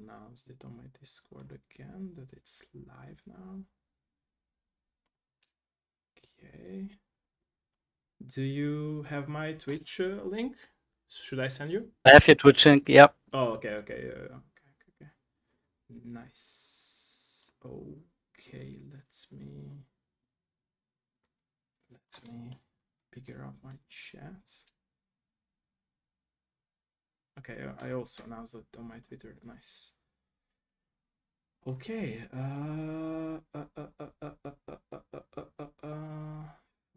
announce it on my Discord again that it's live now. Okay. Do you have my Twitch link? Should I send you? I have your Twitch link. Yep. Oh, okay. Okay. Nice. Okay, let me figure out my chat. Okay, I also announced it on my Twitter. Nice. Okay.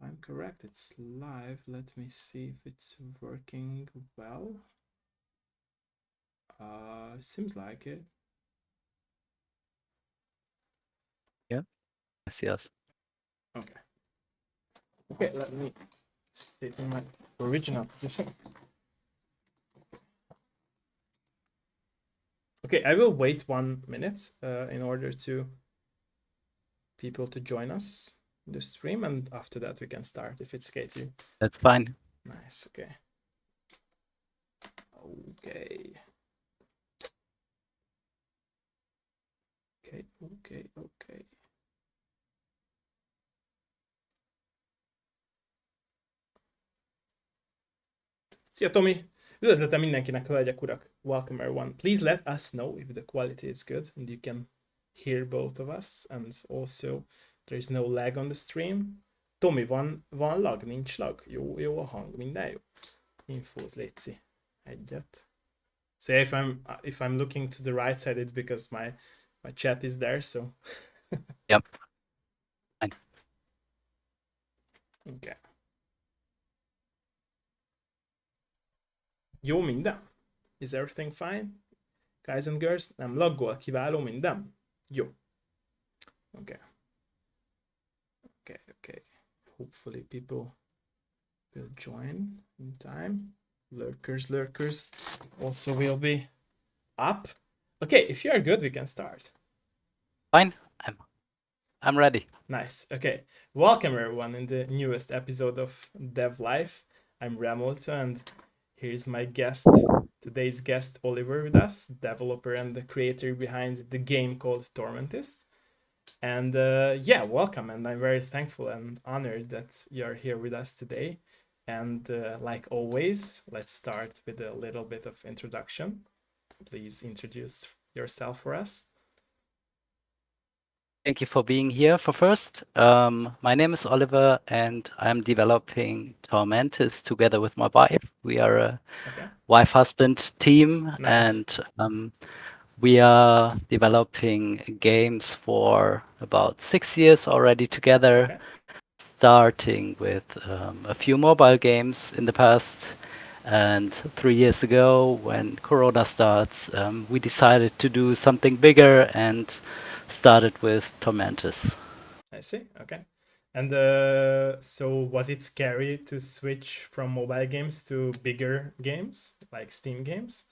I'm correct. It's live. Let me see if it's working well. Seems like it. Yeah. I see us. Okay. Okay, let me sit in my original position. Okay, I will wait 1 minute in order to people to join us in the stream, and after that we can start if it's okay to you. That's fine. Nice. Okay. Okay. Okay. Szia, Tomi! Üdvözletem mindenkinek, hölgyek, urak! Welcome everyone. Please let us know if the quality is good and you can hear both of us, and also there is no lag on the stream. Tomi, van lag? Nincs lag? Jó a hang, minden jó? Infóz, létszi. Egyet. So if I'm looking to the right side, it's because my chat is there, so. Yep. Fine. Okay. Jó minden? Is everything fine? Guys and girls, nem laggol, kiváló minden? Jó. Okay. Hopefully people will join in time. Lurkers also will be up. Okay, if you are good, we can start. Fine. I'm ready. Nice. Okay. Welcome everyone in the newest episode of Dev Life. I'm Remulto, and here's my guest, today's guest, Oliver, with us, developer and the creator behind the game called Tormentist. And yeah, welcome, and I'm very thankful and honored that you're here with us today. And like always, let's start with a little bit of introduction. Please introduce yourself for us. Thank you for being here. For first, my name is Oliver, and I'm developing Tormentis together with my wife. We are a wife-husband team, Nice. and we are developing games for about 6 years already together. Starting with a few mobile games in the past, and 3 years ago, when Corona starts, we decided to do something bigger and started with Tormentis. I see. Okay. And so was it scary to switch from mobile games to bigger games like Steam games?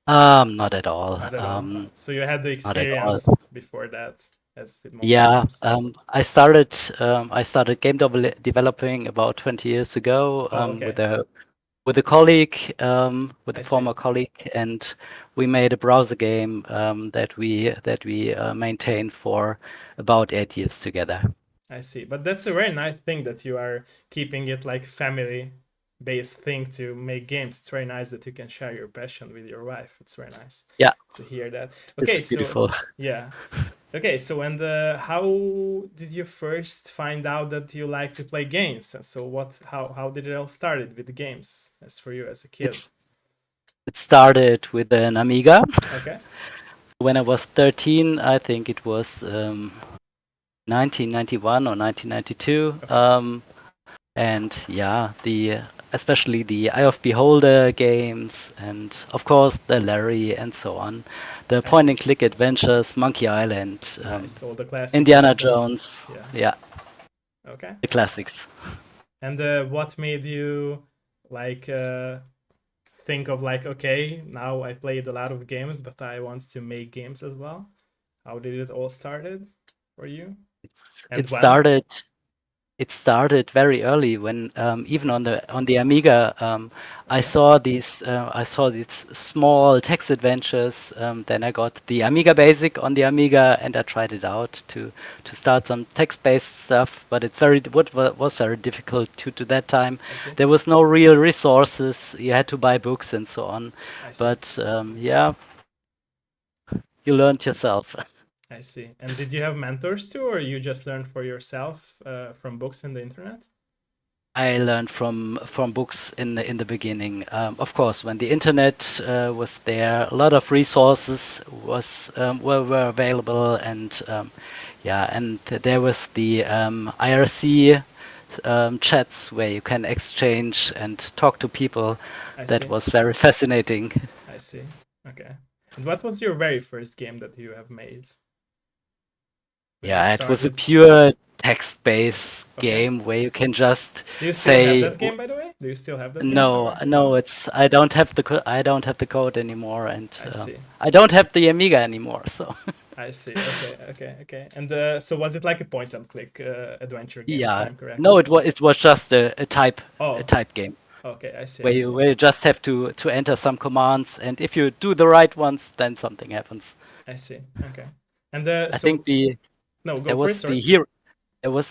Not at all. Not at all. So you had the Not at all. experience before that as with mobile Yeah, games. I started game developing about 20 years ago with a colleague, with a former colleague, and we made a browser game that we maintained for about 8 years together. I see, but that's a very nice thing that you are keeping it like family-based thing to make games. It's very nice that you can share your passion with your wife. It's very nice. Yeah, to hear that. Okay, it's beautiful. Yeah. Okay, so and how did you first find out that you like to play games? And so how did it all started with the games as for you as a kid? It started with an Amiga. Okay. When I was 13, I think it was 1991 or 1992. And yeah, especially the Eye of Beholder games, and of course the Larry and so on, the point and click adventures, Monkey Island, Nice, all the classics. Indiana Jones, yeah. Okay. The classics. And what made you like think of like, okay, now I played a lot of games, but I want to make games as well? How did it all started for you? It started It started very early when even Okay. on the Amiga, Okay. I saw these small text adventures. Then I got the Amiga Basic on the Amiga, and I tried it out to start some text-based stuff. But it's very was very difficult to that time. I see. There was no real resources. You had to buy books and so on. I see. But yeah, you learned yourself. I see. And did you have mentors too, or you just learned for yourself from books in the internet? I learned from books in the beginning. Of course, when the internet was there, a lot of resources were available, and yeah, and there was the IRC chats where you can exchange and talk to people. I That see. was very fascinating. I see. Okay. And what was your very first game that you have made when you Yeah, it was a started? pure text-based Okay. game where you can just Do you still have say that game, by the way? Do you still have that game no, somewhere? no, No. it's I don't have I don't have the code anymore, and I see. I don't have the Amiga anymore. So I see. Okay. Okay. Okay. And so was it like a point and click adventure game, if yeah, I'm correct? no, Okay. it was just a Oh. type game Okay. I see. I see. where you just have to enter some commands, and if you do the right ones, then something happens. I see. Okay. And I think so no, go there for it. was Sorry.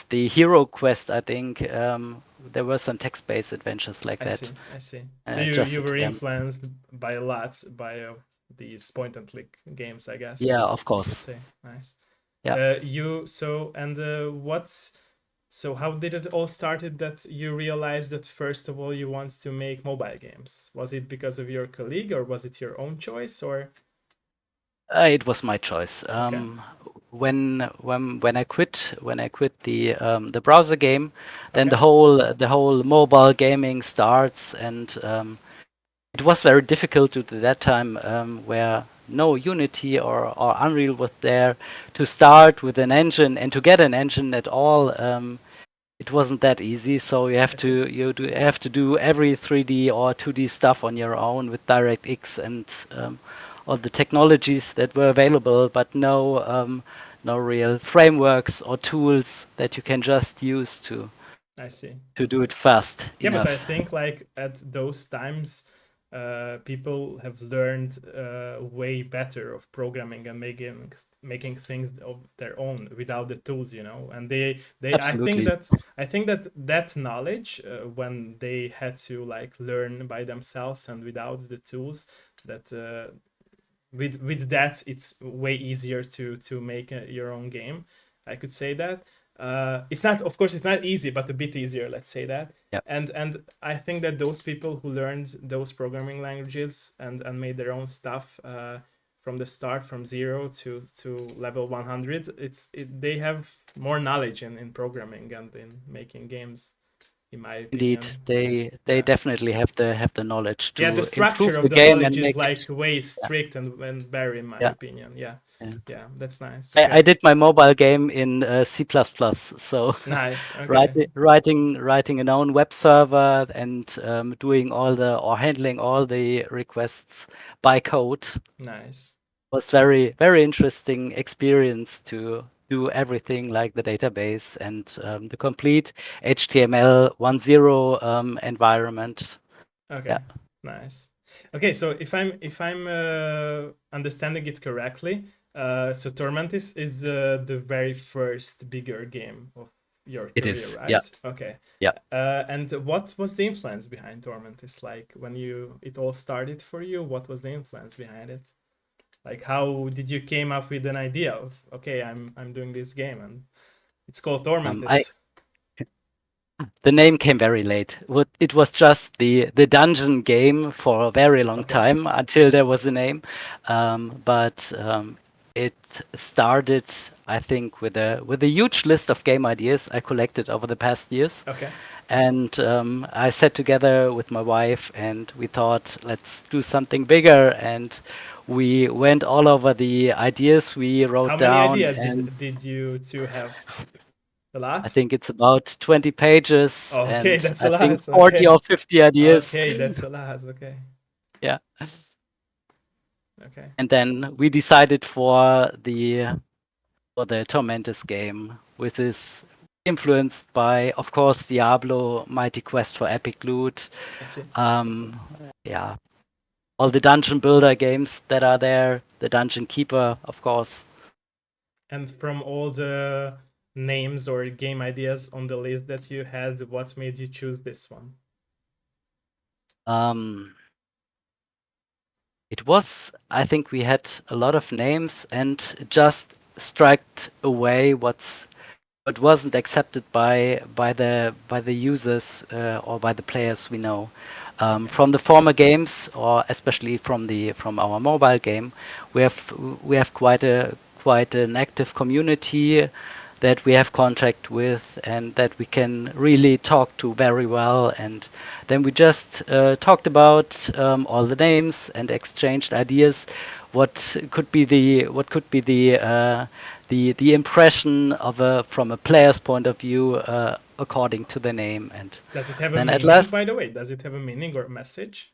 the hero quest. I think there were some text-based adventures like I that, see. I see. So you adjusted were to them. influenced by a lot by these point and click games, I guess Yeah, of you could course. say. Nice. Yeah. You so and what's so how did it all started that you realized that first of all you want to make mobile games? Was it because of your colleague or was it your own choice or It was my choice. okay? When I quit the browser game, then Okay. the whole mobile gaming starts, and it was very difficult to that time where no Unity or Unreal was there to start with an engine and to get an engine at all. It wasn't that easy, so I see. you have to do every 3D or 2D stuff on your own with DirectX and all the technologies that were available, but no real frameworks or tools that you can just use I see. to do it fast Yeah, but I enough. think like at those times, people have learned way better of programming and making things of their own without the tools, you know. And they Absolutely. I think that that knowledge when they had to like learn by themselves and without the tools that with that it's way easier to make your own game. I could say that it's not, of course it's not easy, but a bit easier, let's say that. Yeah. And I think that those people who learned those programming languages and made their own stuff from the start, from zero to level 100, they have more knowledge in programming and in making games, in my Indeed, opinion. they Yeah. definitely have the knowledge Yeah, the to improve structure the of the game knowledge and is make like it. way Yeah, strict and very, in my yeah. opinion. Yeah, Yeah. yeah, that's nice. I Okay, did my mobile game in C++, so nice. Okay, writing an own web server and doing all the or handling all the requests by code nice. was very interesting experience to do everything like the database and the complete HTML 1.0 environment. Okay, Yeah, nice. Okay, so if I'm understanding it correctly, so Tormentis is the very first bigger game of your it career, is. Yeah, right? Okay. yeah. And what was the influence behind Tormentis? Like when it all started for you, what was the influence behind it? Like how did you came up with an idea of okay, I'm doing this game and it's called I Tormentis. The name came very late. It was just the dungeon game for a very long Okay, time until there was a name. But it started, I think, with a huge list of game ideas I collected over the past years. okay. And I sat together with my wife and we thought, let's do something bigger. And we went all over the ideas we How wrote many down, ideas and did you two have? A I lot? think it's about 20 pages Okay, and that's I a think lot. 40 Okay. or 50 ideas. Okay, that's a lot. Okay. Yeah. Okay. And then we decided for the Tormentus game with this. influenced by, of course, Diablo, Mighty Quest for Epic Loot. I see. Um, yeah, all the dungeon builder games that are there, the Dungeon Keeper, of course. And from all the names or game ideas on the list that you had, what made you choose this one? Um, it was, I think we had a lot of names and just struck away what wasn't accepted by the users or by the players we know. Okay, From the former games, or especially from our mobile game, we have we have quite an active community that we have contact with and that we can really talk to very well. And then we just talked about all the names and exchanged ideas. What could be the impression of a from a player's point of view according to the name, and does it have a then at meaning, last, by the way? Does it have a meaning or message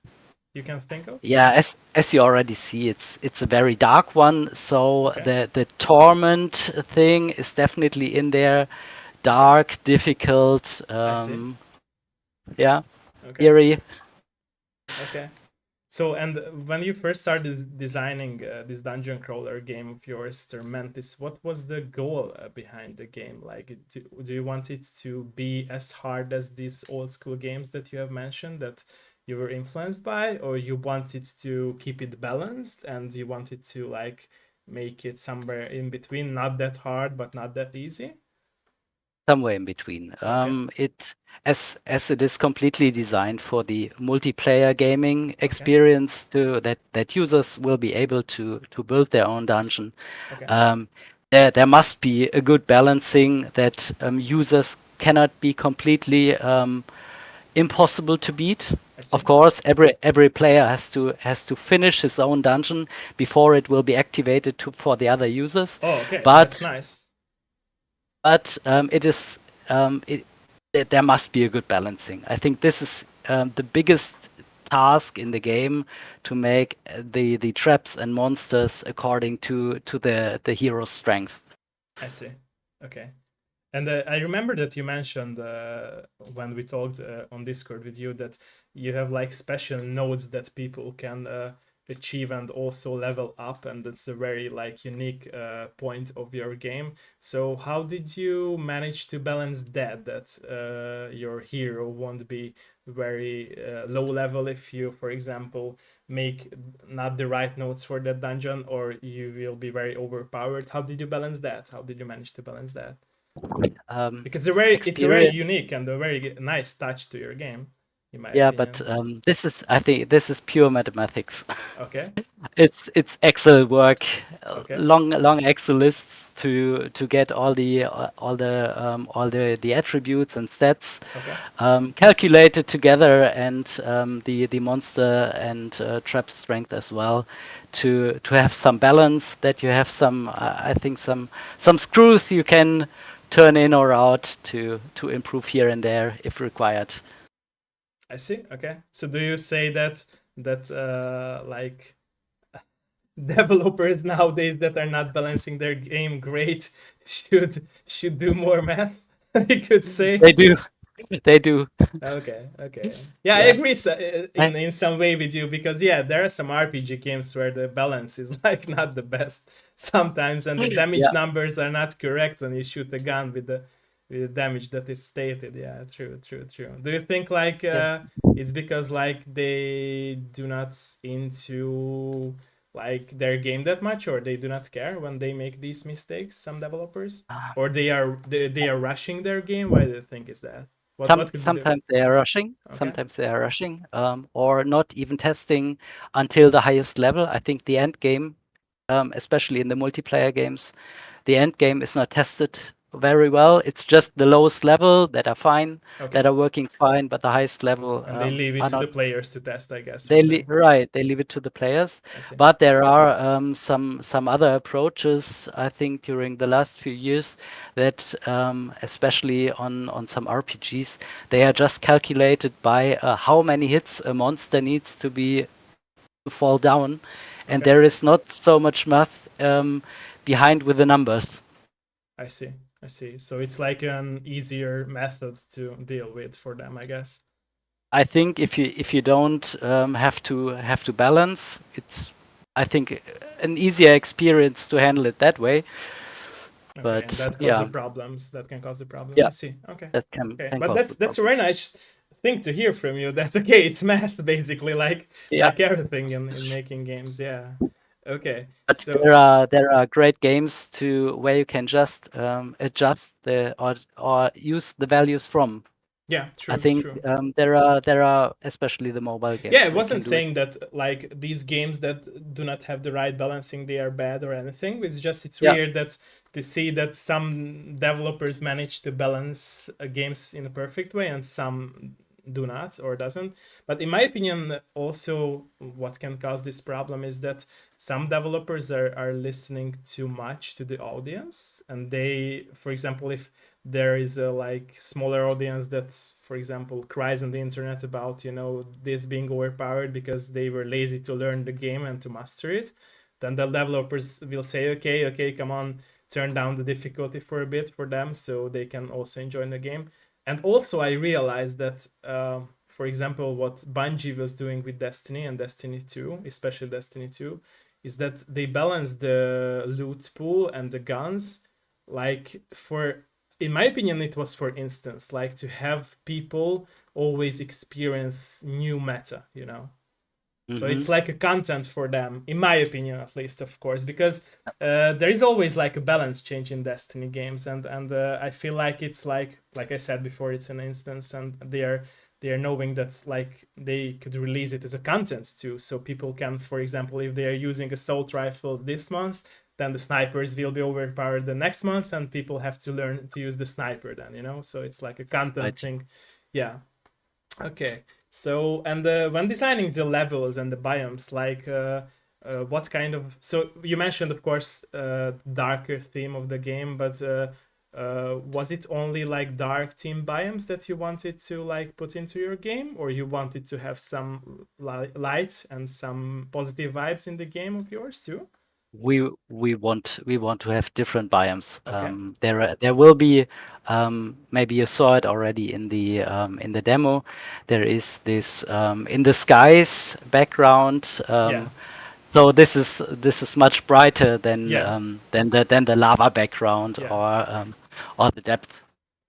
you can think of? yeah, as you already see, it's a very dark one. So Okay, the torment thing is definitely in there, dark, difficult, I see. yeah, Okay, eerie. okay. So, and when you first started designing this dungeon crawler game of yours, Tormentis, what was the goal behind the game? Like, do you want it to be as hard as these old school games that you have mentioned that you were influenced by, or you wanted to keep it balanced and you wanted to like make it somewhere in between, not that hard but not that easy? Somewhere in between. Okay, It as it is completely designed for the multiplayer gaming okay, experience to that users will be able to build their own dungeon. okay. Um, there must be a good balancing that users cannot be completely impossible to beat. I Of see. course, every player has to finish his own dungeon before it will be activated for the other users. Oh, okay, that's But nice. it is there must be a good balancing. I think this is the biggest task in the game to make the traps and monsters according to the hero's strength. I see. Okay. And I remember that you mentioned when we talked on Discord with you that you have like special nodes that people can achieve and also level up, and that's a very like unique point of your game. So how did you manage to balance that? That your hero won't be very low level if you, for example, make not the right nodes for that dungeon, or you will be very overpowered. How did you balance that? How did you manage to balance that? Because it's a very Experience. unique and a very nice touch to your game, in my Yeah, but opinion. this is I think this is pure mathematics. Okay, It's Excel work, okay, long Excel lists to get all the attributes and stats okay. calculated together, and the monster and trap strength as well, to have some balance, that you have some I think some screws you can turn in or out to improve here and there if required. I see. Okay. So do you say that like developers nowadays that are not balancing their game great should do more math? I could say. They do, they do. Okay, okay. Yeah, I Yeah. agree I, in some way with you because yeah, there are some RPG games where the balance is like not the best sometimes, and the damage yeah. numbers are not correct when you shoot a gun with the damage that is stated. Yeah, true, true, true. Do you think like Yeah. it's because like they do not into like their game that much, or they do not care when they make these mistakes? Some developers, Uh, or they are rushing their game. Why do you think is that? What could be the Sometimes they are rushing, okay? or not even testing until the highest level. I think the end game, especially in the multiplayer games, the end game is not tested very well. It's just the lowest level that are fine, Okay. that are working fine, but the highest level And they leave it are to the not. players to test, I guess, They when they. right, they leave it to the players, I see. but there are some other approaches I think during the last few years that especially on some RPGs, they are just calculated by how many hits a monster needs to fall down, and Okay. there is not so much math behind with the numbers. I see. I see. So it's like an easier method to deal with for them, I guess. I think if you don't have to balance, it's I think an easier experience to handle it that way. Okay, and But that causes the yeah, problems. That can cause the problem. yeah, I see. Okay, that can okay, can but cause the that's a problem. very nice thing to hear from you. That okay, it's math basically, Yeah. like everything in making games. Yeah. Okay. But So there are great games to where you can just adjust the or use the values from. yeah, I true, think true. there are especially the mobile Yeah, I games where you can wasn't do it. saying that like these games that do not have the right balancing they are bad or anything. It's just it's Yeah. weird that to see that some developers manage to balance games in a perfect way and some do not or doesn't. But in my opinion, also what can cause this problem is that some developers are listening too much to the audience, and they, for example, if there is a like smaller audience that, for example, cries on the internet about this being overpowered because they were lazy to learn the game and to master it, then the developers will say, okay, come on, turn down the difficulty for a bit for them so they can also enjoy the game. And also I realized that for example, what Bungie was doing with Destiny and Destiny 2, especially Destiny 2, is that they balance the loot pool and the guns, like, for, in my opinion, it was, for instance, like to have people always experience new meta, so Hmm. it's like a content for them, in my opinion, at least, of course, because there is always like a balance change in Destiny games, and I feel like it's like I said before, it's an instance, and they are knowing that like they could release it as a content too, so people can, for example, if they are using assault rifles this month, then the snipers will be overpowered the next month, and people have to learn to use the sniper then, so it's like a content Right. thing. Yeah. Okay. So, and when designing the levels and the biomes, like what kind of? So you mentioned, of course, darker theme of the game, but was it only like dark theme biomes that you wanted to like put into your game, or you wanted to have some light and some positive vibes in the game of yours too? We want to have different biomes. Okay. There will be maybe you saw it already in the demo. There is this in the skies background. Yeah. So this is much brighter Yeah. than the lava background Yeah. or the depth.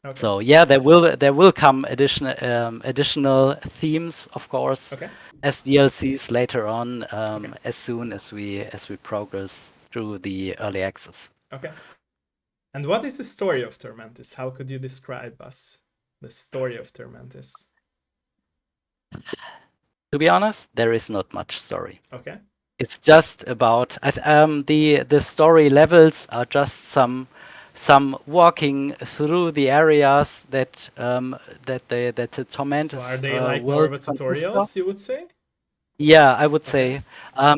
Okay. So yeah, there will come additional themes, of course, Okay. as DLCs later on, Okay. as soon as we progress through the early access. Okay. And what is the story of Tormentis? How could you describe us the story of Tormentis? To be honest, there is not much story. Okay. It's just about the story levels are just some walking through the areas that the So are Tormentus they like more of world a consists of. tutorials, you would say? Yeah, I would Okay. say,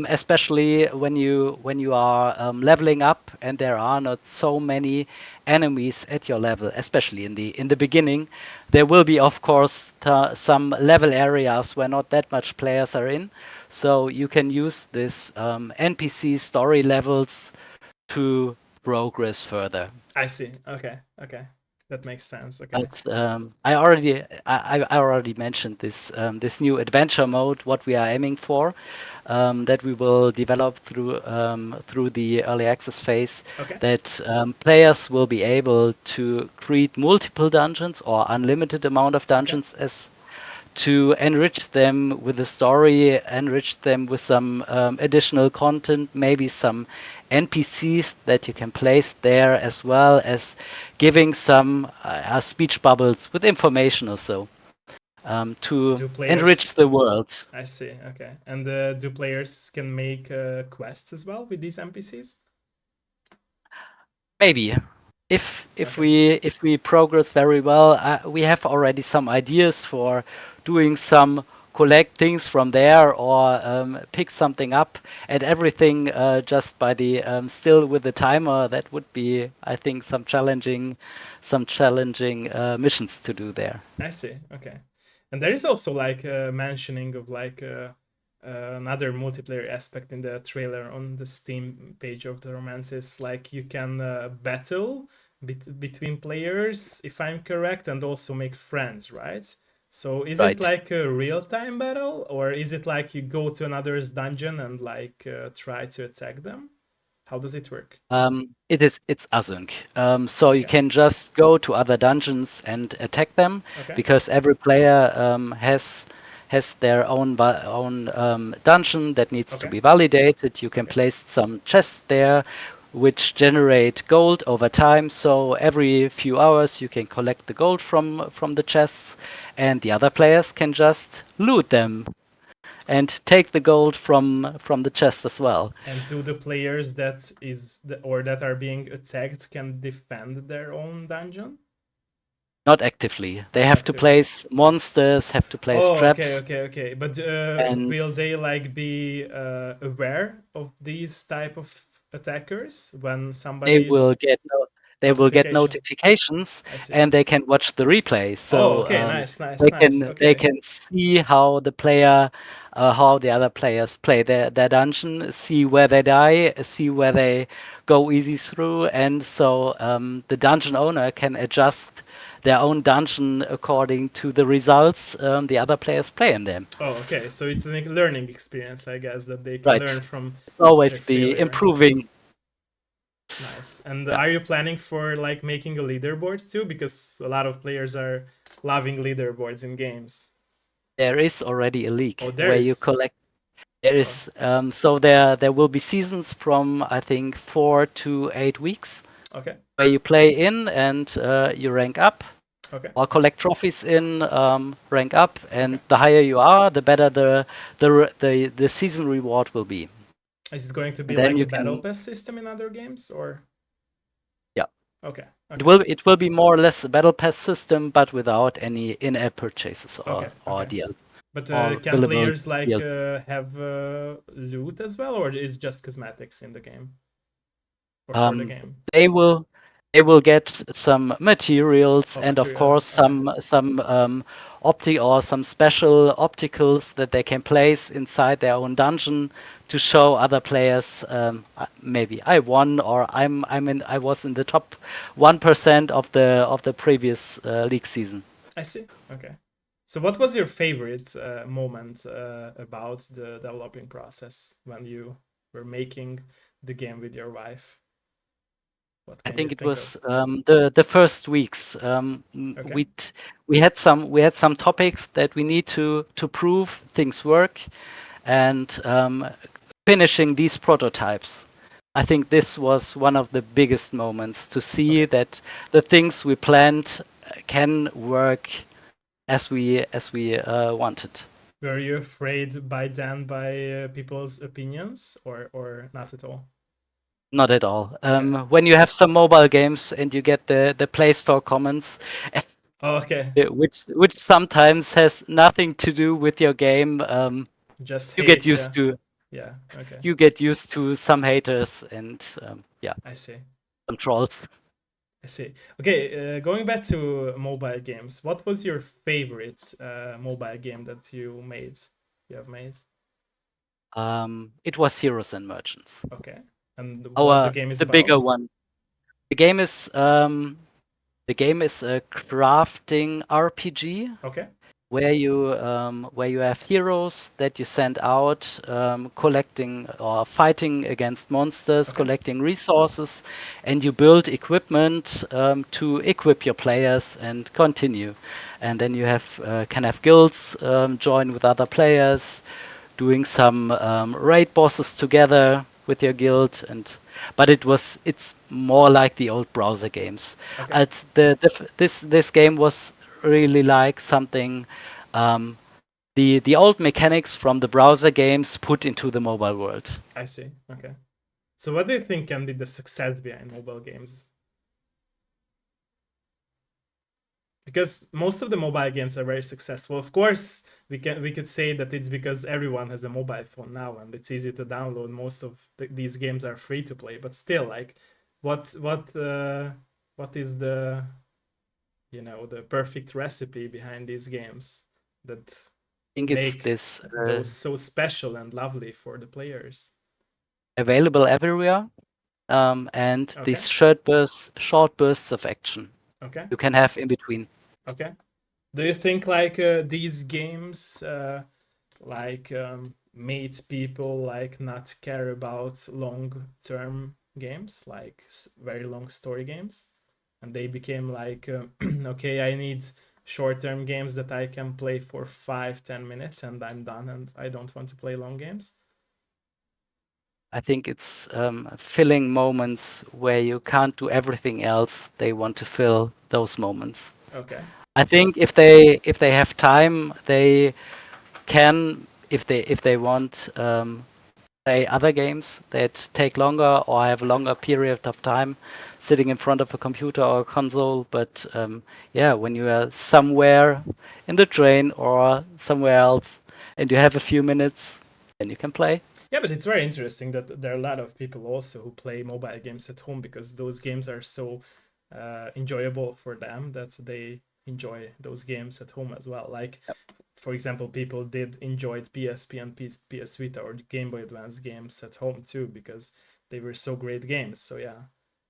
especially when you are leveling up and there are not so many enemies at your level, especially in the beginning, there will be, of course, some level areas where not that much players are in. So you can use this NPC story levels to progress further. I see. Okay. Okay. That makes sense. Okay. But I already mentioned this new adventure mode, what we are aiming for, that we will develop through the early access phase, Okay. that players will be able to create multiple dungeons or unlimited amount of Okay. dungeons as to enrich them with the story, enrich them with some additional content, maybe some NPCs that you can place there, as well as giving some speech bubbles with information or so, to Do players enrich the world. I see. Okay. And do players can make quests as well with these NPCs? Maybe if Okay. we progress very well, we have already some ideas for doing some collect things from there or pick something up and everything just by the still with the timer. That would be, I think, some challenging missions to do there. I see. Okay. And there is also like a mentioning of like another multiplayer aspect in the trailer on the Steam page of the romances. Like you can battle between players, if I'm correct, and also make friends, right? So is it Right. like a real-time battle, or is it like you go to another's dungeon and like try to attack them? How does it work? It's async. So you Okay. can just go to other dungeons and attack them Okay. because every player has their own dungeon that needs to Okay. be validated. You can Okay. place some chests there, which generate gold over time. So every few hours you can collect the gold from the chests, and the other players can just loot them and take the gold from the chest as well. And do the players that is the, or that are being attacked can defend their own dungeon? Not actively. They Not have to actively. place monsters, have to place Oh, okay, traps, okay, okay. But and will they like be aware of these type of attackers when they somebody's will get no, they will get notification? notifications, I see. and they can watch the replay. Oh, So okay, nice, nice, they nice. they Okay. can see how the other players play their dungeon, see where they die, see where they go easy through, and so the dungeon owner can adjust their own dungeon according to the results the other players play in them. Oh, okay. So it's a learning experience, I guess, that they can Right. learn from It's always their the failure. improving. Nice. And Yeah. are you planning for like making a leaderboards too? Because a lot of players are loving leaderboards in games. There is already a Oh, league there where you is. collect. There Oh, is so there will be seasons from I think 4 to 8 weeks okay. where you play in and you rank up Okay. or collect trophies in rank up, Okay. and the higher you are, the better the season reward will be. Is it going to And be then like a you battle can, pass system in other games or? yeah, Okay. it Okay. will be more or less a battle pass system, but without any in-app purchases Okay. or Okay. DL But or can billable players like DLC. have loot as well, or is just cosmetics in the game or for the Um, game? they will they will get some materials Oh, and of course materials. Okay. some opti or some special opticals that they can place inside their own dungeon to show other players maybe I won or I was in the top 1% of the previous league season. I see. Okay. So, what was your favorite moment about the developing process when you were making the game with your wife? What I can you think it think of? was the first weeks. Okay. We had some topics that we need to prove things work, and finishing these prototypes. I think this was one of the biggest moments to see Okay. that the things we planned can work as we wanted. Were you afraid by then by people's opinions or not at all? Not at all. Okay. When you have some mobile games and you get the Play Store comments, Oh, okay. which sometimes has nothing to do with your game, Just you get hate, used yeah. to Yeah. Okay. some haters and yeah, I see. some trolls. I see. Okay, going back to mobile games, what was your favorite mobile game that you made? You have made? It was Heroes and Merchants. Okay. And what the Our game is the bigger about? one. The game is um, the game is a crafting RPG Okay. where you have heroes that you send out collecting or fighting against monsters, Okay. collecting resources, and you build equipment to equip your players and continue. And then you have can have guilds join with other players, doing some raid bosses together with your guild, and but it's more like the old browser games. Okay. It's this game was really like something the old mechanics from the browser games put into the mobile world. I see. Okay. So what do you think can be the success behind mobile games? Because most of the mobile games are very successful. Of course, we could say that it's because everyone has a mobile phone now and it's easy to download. Most of these games are free to play, but still, like, what is the the perfect recipe behind these games that I think it's make this those so special and lovely for the players? available everywhere. and Okay. these short bursts of action Okay. you can have in between. Okay. Do you think like these games made people like not care about long term games, like very long story games, and they became like okay, I need short term games that I can play for 5-10 minutes and I'm done, and I don't want to play long games? I think it's filling moments where you can't do everything else. They want to fill those moments. Okay. I think if they have time, they can if they want play other games that take longer or have a longer period of time sitting in front of a computer or a console. But yeah, when you are somewhere in the train or somewhere else and you have a few minutes, then you can play. Yeah, but it's very interesting that there are a lot of people also who play mobile games at home because those games are so enjoyable for them that they enjoy those games at home as well. Like, for example, people did enjoy PSP and PS Vita or Game Boy Advance games at home too because they were so great games. So yeah.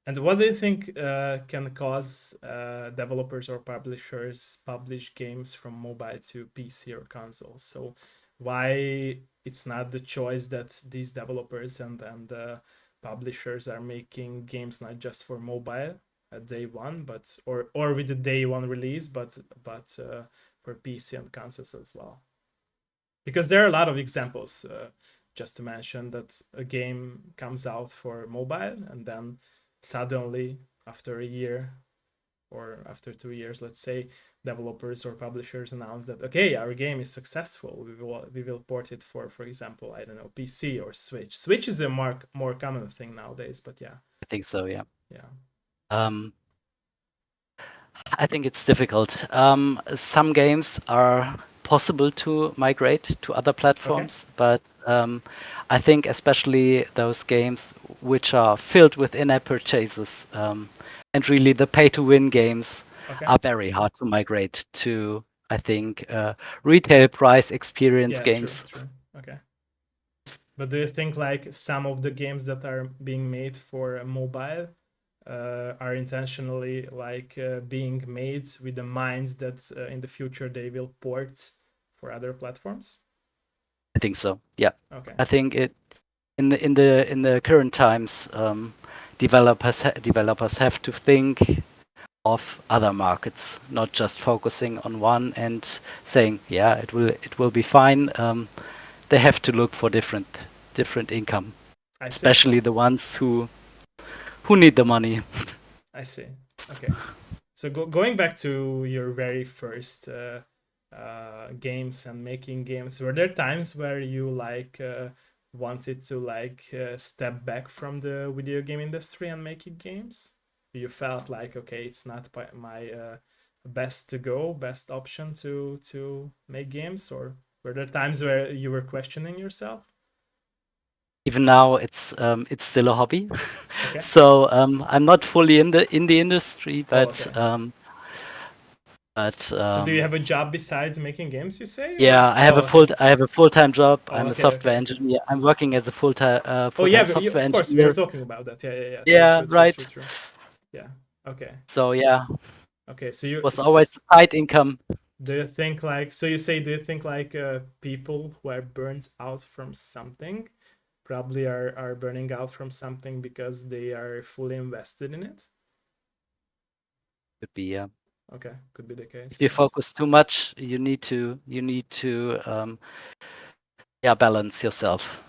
And what do you think can cause developers or publishers publish games from mobile to PC or consoles? So why it's not the choice that these developers and publishers are making games not just for mobile at day one, but or with the day one release, but for PC and consoles as well. Because there are a lot of examples. Just to mention that a game comes out for mobile and then suddenly after a year or after 2 years, let's say, developers or publishers announce that okay, our game is successful. We will port it for example, I don't know, PC or Switch. Switch is a more common thing nowadays, but yeah, I think so, yeah. yeah. Um, I think it's difficult. Some games are possible to migrate to other Okay, platforms, but I think especially those games which are filled with in-app purchases and really the pay-to-win games okay, are very hard to migrate to, I think, retail price experience yeah, true, games. true. Okay, but do you think like some of the games that are being made for mobile are intentionally like being made with the mind that in the future they will port for other platforms? I think so. Yeah, Okay. I think it in the current times, developers have to think of other markets, not just focusing on one and saying, yeah, it will be fine. They have to look for different income, I see. especially the ones who need the money. I see. Okay. So going back to your very first games and making games, were there times where you like wanted to like step back from the video game industry and making games? You felt like okay, it's not my best to go, best option to make games, or were there times where you were questioning yourself? Even now, it's still a hobby. Okay. So I'm not fully in the industry, Oh, but okay. but So do you um, have a job besides making games, you say, or yeah, I have oh, a okay. full-time job. Oh, I'm a okay, software okay. engineer. I'm working as a Oh yeah, full-time but software of course we were engineer. talking about that. Yeah, yeah, yeah. True, Yeah, true, true, true, right. true. Yeah. Okay. So yeah, Okay. So you was always a tight income. do you think like so you say do you think like people who are burnt out from something probably are burning out from something because they are fully invested in it? Could be, yeah. Okay, could be the If case. you Yes. focus too much, you need to yeah, balance yourself.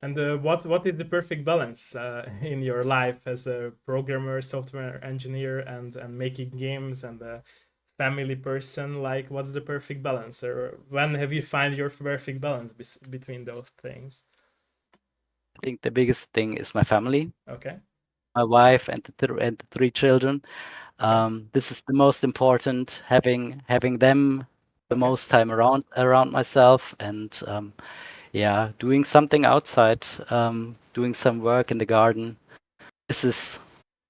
And what is the perfect balance in your life as a programmer, software engineer, and making games and a family person? Like, what's the perfect balance, or when have you find your perfect balance between those things? I think the biggest thing is my family, Okay, my wife, and the three children. okay, This is the most important, having them the okay. most time around myself, and yeah, doing something outside, doing some work in the garden. This is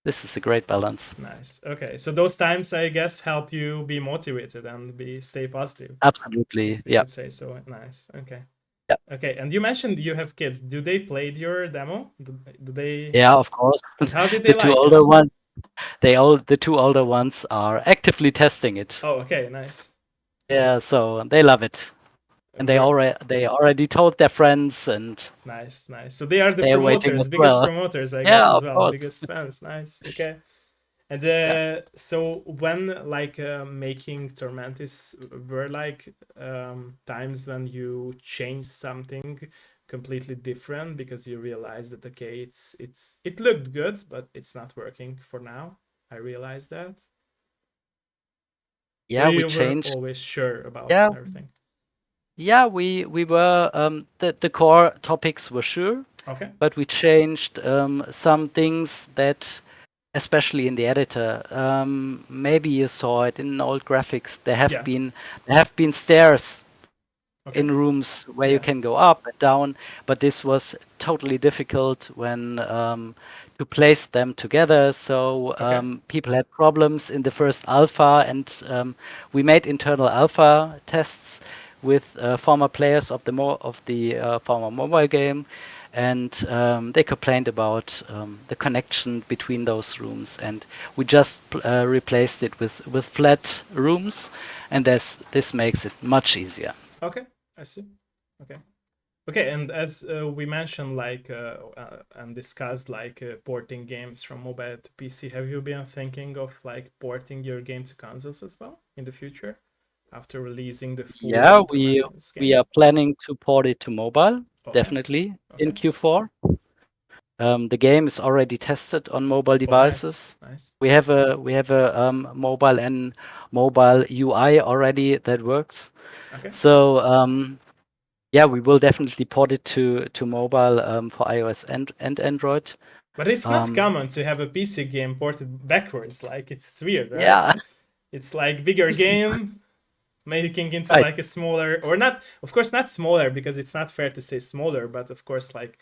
this is a great balance. Nice. Okay, so those times I guess help you be motivated and be stay positive, Absolutely, if we yeah. could say so. Nice. Okay. Yeah, Okay, and you mentioned you have kids. Do they played your demo? Do they? yeah, of course. And how did they The two like it? older ones, the two older ones are actively testing it. Oh, okay, nice. Yeah, so they love it, and Ver- they already told their friends, and nice, nice. So they are the they're waiting promoters, as biggest well. promoters, I Yeah, guess, as of well, course. biggest fans. Nice. Okay. And Yeah. so when like making Tormentis were like times when you change something completely different because you realize that okay, it looked good, but it's not working for now. I realized that. Or Yeah, we you were changed. always sure about Yeah, everything. yeah, we were the core topics were sure, Okay. but we changed some things that, especially in the editor, maybe you saw it in old graphics. Yeah. There have been stairs Okay. in rooms where you Yeah. can go up and down, but this was totally difficult when to place them together. So Okay. people had problems in the first alpha, and we made internal alpha tests with former players of the former mobile game, and they complained about the connection between those rooms, and we just replaced it with flat rooms, and this makes it much easier. Okay. I see. Okay. Okay, and as we mentioned, like and discussed, like porting games from mobile to PC, have you been thinking of like porting your game to consoles as well in the future after releasing the Yeah, full Tormented we game? are planning to port it to mobile, Okay, definitely in okay. Q4. The game is already tested on mobile Oh, nice, devices. nice. We have a mobile and mobile UI already that works. Okay, So yeah, we will definitely port it to mobile for iOS and Android. but it's not Um, common to have a PC game ported backwards. Like it's weird, right? yeah, It's like bigger game making into right. like a smaller, or not, of course not smaller because it's not fair to say smaller, but of course like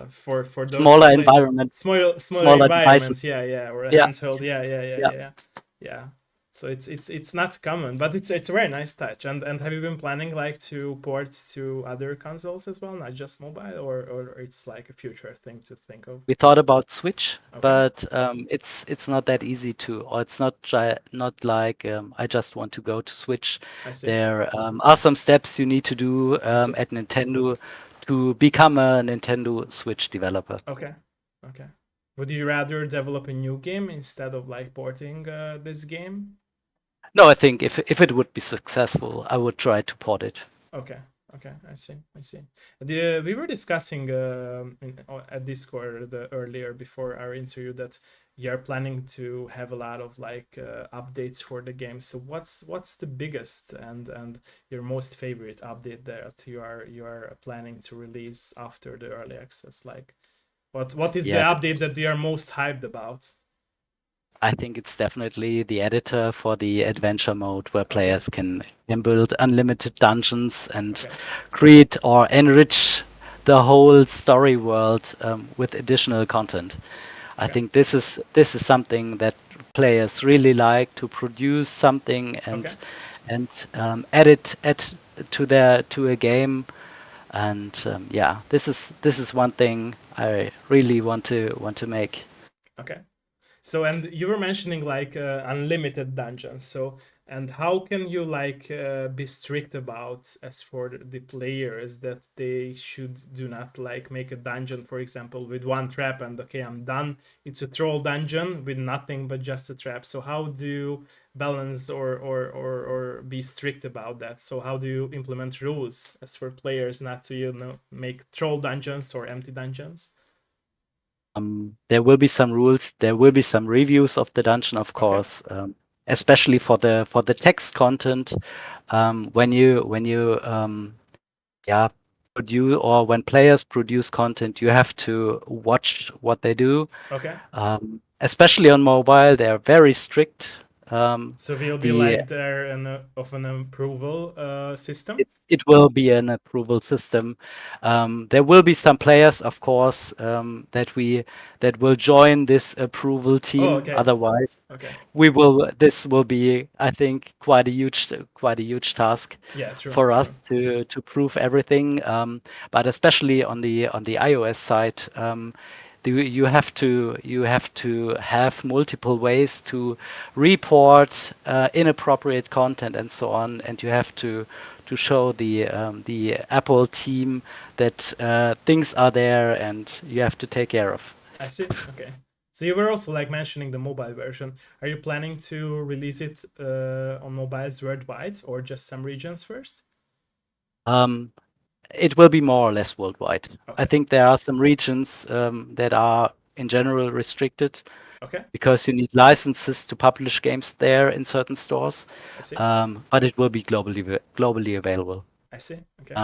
for those who Smaller play environment, smaller smaller devices. environments, yeah, or a Yeah, handheld, yeah. yeah. So it's not common, but it's a very nice touch. And have you been planning like to port to other consoles as well, not just mobile, or it's like a future thing to think of? We thought about Switch, Okay, but it's not that easy to, or it's not like I just want to go to Switch. I see, There are some steps you need to do I see. at Nintendo to become a Nintendo Switch developer. Okay, okay. Would you rather develop a new game instead of like porting this game? No, I think if it would be successful, I would try to port it. Okay, okay, I see, I see. We were discussing at Discord earlier before our interview that you're planning to have a lot of like updates for the game. So what's the biggest and your most favorite update that you are planning to release after the early access? Like what is the Yeah, update that you are most hyped about? I think it's definitely the editor for the adventure mode where Okay, players can build unlimited dungeons and okay, create or enrich the whole story world with additional content. I okay, think this is something that players really like to produce something okay. and add it to a game. And yeah, this is one thing I really want to make. Okay. So, and you were mentioning like unlimited dungeons. So, and how can you like be strict about as for the players that they should do not like make a dungeon, for example, with one trap and okay, I'm done. It's a troll dungeon with nothing but just a trap. So, how do you balance or be strict about that? So, how do you implement rules as for players not to make troll dungeons or empty dungeons? There will be some rules. There will be some reviews of the dungeon, of Okay. course, especially for the text content. When you yeah produce or when players produce content, you have to watch what they do. Okay. Especially on mobile, they are very strict So will be The like there of an approval system? it will be an approval system. There will be some players, of course, that will join this approval Oh, team. okay. Otherwise, Okay. we will. This will be, I think, quite a huge task Yeah, true, for us true. to prove everything. But especially on the iOS side, you have to have multiple ways to report inappropriate content and so on, and you have to show the Apple team that things are there and you have to take care of. I see. Okay. So you were also like mentioning the mobile version. Are you planning to release it on mobiles worldwide or just some regions first? Um, it will be more or less worldwide. I Okay. think there are some regions that are in general restricted Okay. because you need licenses to publish games there in certain stores, I see. but it will be globally available. I see. Okay.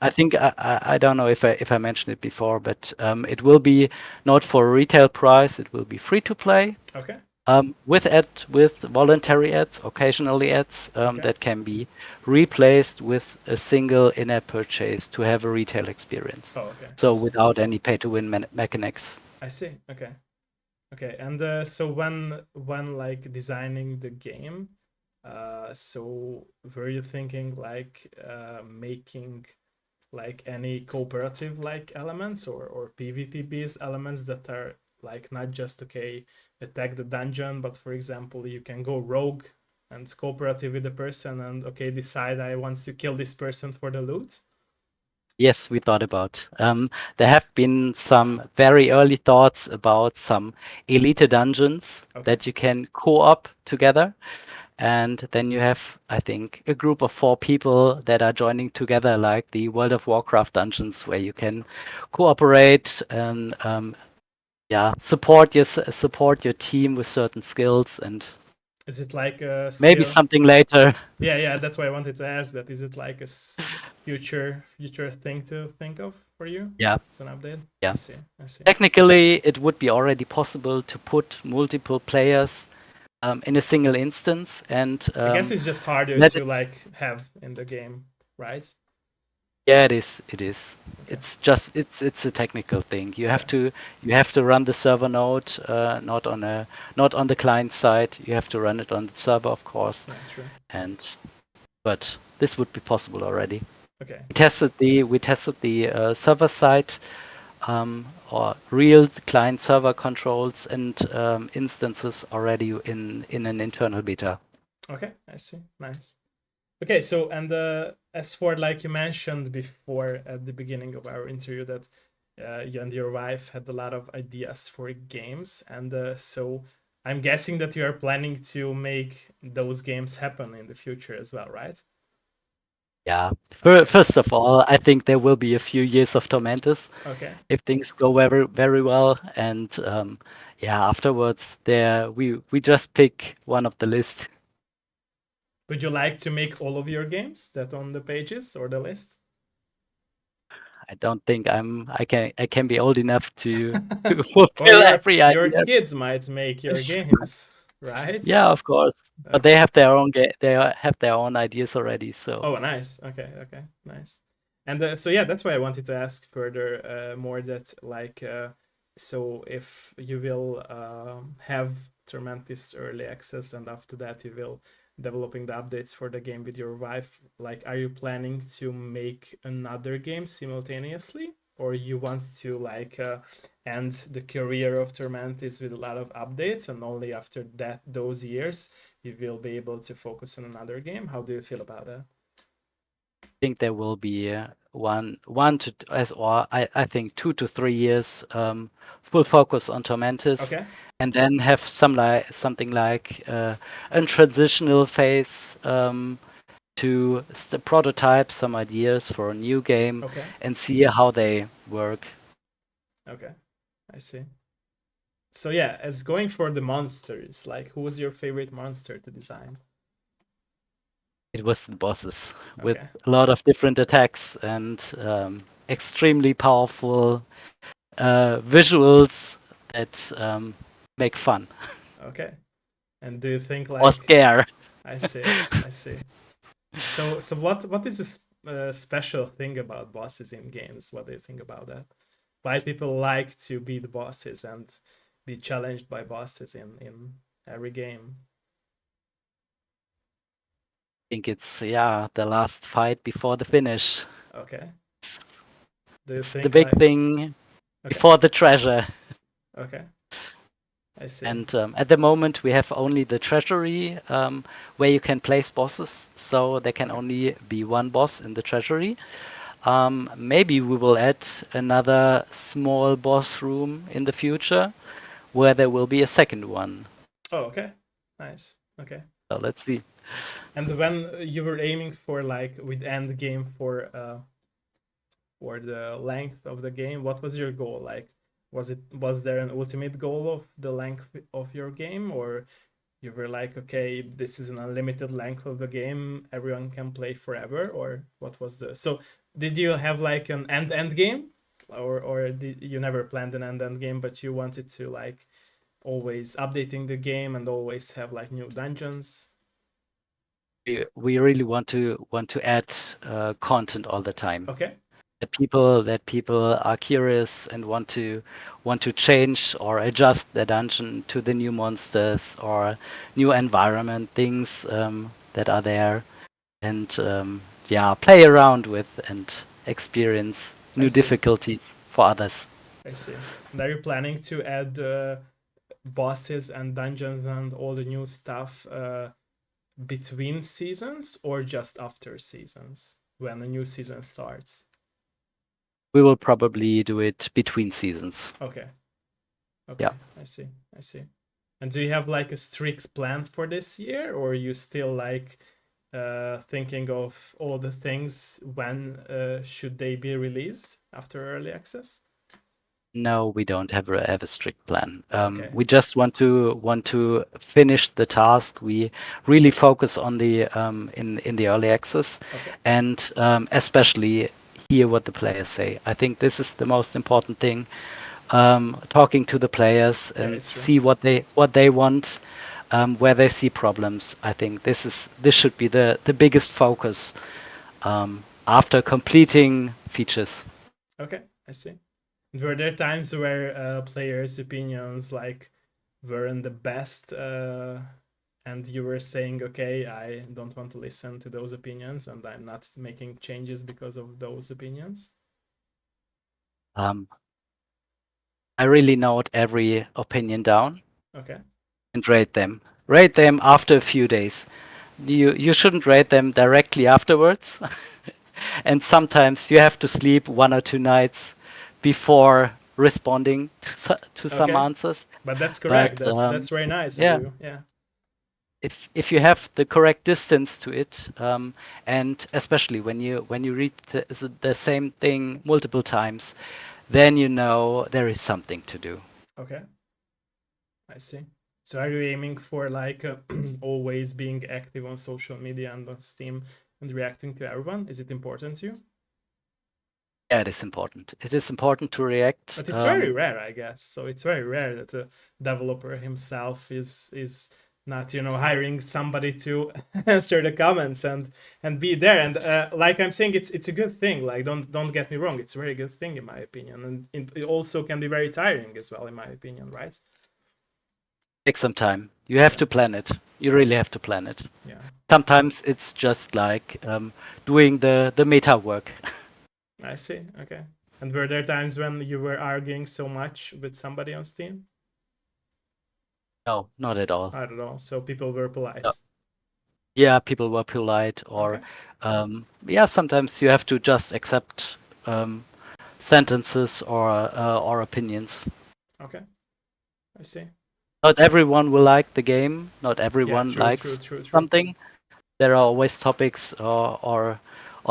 I think I don't know if I mentioned it before, but it will be not for a retail price. It will be free to play Okay. with voluntary ads, occasionally ads Okay. that can be replaced with a single in-app purchase to have a retail experience. Oh, okay. I So see. without any pay-to-win mechanics. I see. Okay. Okay. And so when like designing the game, so were you thinking like making like any cooperative like elements or PvP based elements that are like not just okay attack the dungeon, but for example you can go rogue and cooperative with the person and okay decide I want to kill this person for the loot. Yes, we thought about. There have been some very early thoughts about some elite dungeons Okay. that you can co-op together. And then you have, I think, a group of 4 people that are joining together, like the World of Warcraft dungeons, where you can cooperate and yeah, support your team with certain skills, and Is it like maybe still something later. yeah, yeah, that's why I wanted to ask that. Is it like a future thing to think of for you Yeah, as an update? I yeah. see. I see. Technically, it would be already possible to put multiple players in a single instance and I guess it's just harder let to it. like have in the game, right? Yeah, it is. It is. Okay. It's a technical thing. Okay. You have to run the server node, not on the client side. You have to run it on the server, of course. Yeah, true. And but this would be possible already. Okay. We tested the server side or real client server controls and instances already in an internal beta. Okay, I see. Nice. Okay, so and as for like you mentioned before at the beginning of our interview that you and your wife had a lot of ideas for games, and so I'm guessing that you are planning to make those games happen in the future as well, right? Yeah. Okay. First of all, I think there will be a few years of Tormentus Okay. if things go very well, and yeah, afterwards there we just pick one of the list. Would you like to make all of your games that on the pages or the list? I don't think I can be old enough to Or fulfill every your idea. kids might make your games, right? Yeah, of course. But they Okay. have their own have their own ideas already. So Oh, nice. Okay, okay, nice. And so yeah, that's why I wanted to ask further more that like so if you will have Tormentis early access and after that you will developing the updates for the game with your wife, like are you planning to make another game simultaneously or you want to like end the career of Tormentis with a lot of updates and only after that those years you will be able to focus on another game? How do you feel about that? I think there will be one to as or I think 2 to 3 years full focus on Tormentis, Okay. and then have something like a transitional phase to prototype some ideas for a new game Okay. and see how they work. Okay. I see. So yeah, as going for the monsters, like who was your favorite monster to design? It was the bosses with Okay. a lot of different attacks and extremely powerful visuals that make fun. Okay. And do you think or like scare. I see, I see. So what is this special thing about bosses in games? What do you think about that? Why people like to be the bosses and be challenged by bosses in every game? I think it's, yeah, the last fight before the finish. Okay. Do you It's the think big like thing okay, before the treasure. okay, I see. And at the moment, we have only the treasury where you can place bosses. So there can Okay, only be one boss in the treasury. Maybe we will add another small boss room in the future where there will be a second one. oh okay, nice. Okay. So let's see. And when you were aiming for like with end game for the length of the game, what was your goal? Like, was there an ultimate goal of the length of your game, or you were like, okay, this is an unlimited length of the game, everyone can play forever, or what was the so did you have like an end game, or did you never planned an end game, but you wanted to like always updating the game and always have like new dungeons? We really want to add content all the time. Okay, That people are curious and want to change or adjust their dungeon to the new monsters or new environment things that are there, and yeah, play around with and experience I new see, difficulties for others. I see. And are you planning to add bosses and dungeons and all the new stuff between seasons or just after seasons when a new season starts? We will probably do it between seasons. Okay, Yeah. okay, I see, I see. And do you have like a strict plan for this year, or are you still like thinking of all the things when should they be released after early access? No, we don't have a strict plan. Okay, We just want to finish the task. We really focus on the in the early access, okay, and especially hear what the players say. I think this is the most important thing. Talking to the players yeah, and it's true. see what they want, where they see problems. I think this should be the biggest focus after completing features. Okay, I see. Were there times where players' opinions like weren't the best, and you were saying, "Okay, I don't want to listen to those opinions, and I'm not making changes because of those opinions"? Um, I really note every opinion down Okay, and rate them. Rate them after a few days. You shouldn't rate them directly afterwards. And sometimes you have to sleep 1 or 2 nights before responding to some okay, answers. but that's correct. But That's very nice of yeah, you. Yeah, if you have the correct distance to it, and especially when you read the same thing multiple times, then you know there is something to do. okay, I see. So are you aiming for like always being active on social media and on Steam and reacting to everyone? Is it important to you? Yeah, it is important. It is important to react. But it's very rare, I guess. So it's very rare that a developer himself is not hiring somebody to answer the comments and be there. And like I'm saying, it's a good thing. Like don't get me wrong, it's a very good thing in my opinion, and it also can be very tiring as well in my opinion, right? Take some time. You have Yeah, to plan it. You yeah, really have to plan it. yeah. Sometimes it's just like doing the meta work. I see. Okay. And were there times when you were arguing so much with somebody on Steam? No, not at all. I don't know. So people were No. polite. Yeah, people were polite, or Okay. yeah, sometimes you have to just accept sentences or opinions. Okay. I see. Not everyone will like the game. Not Yeah. everyone True. True. likes True. True. something. There are always topics or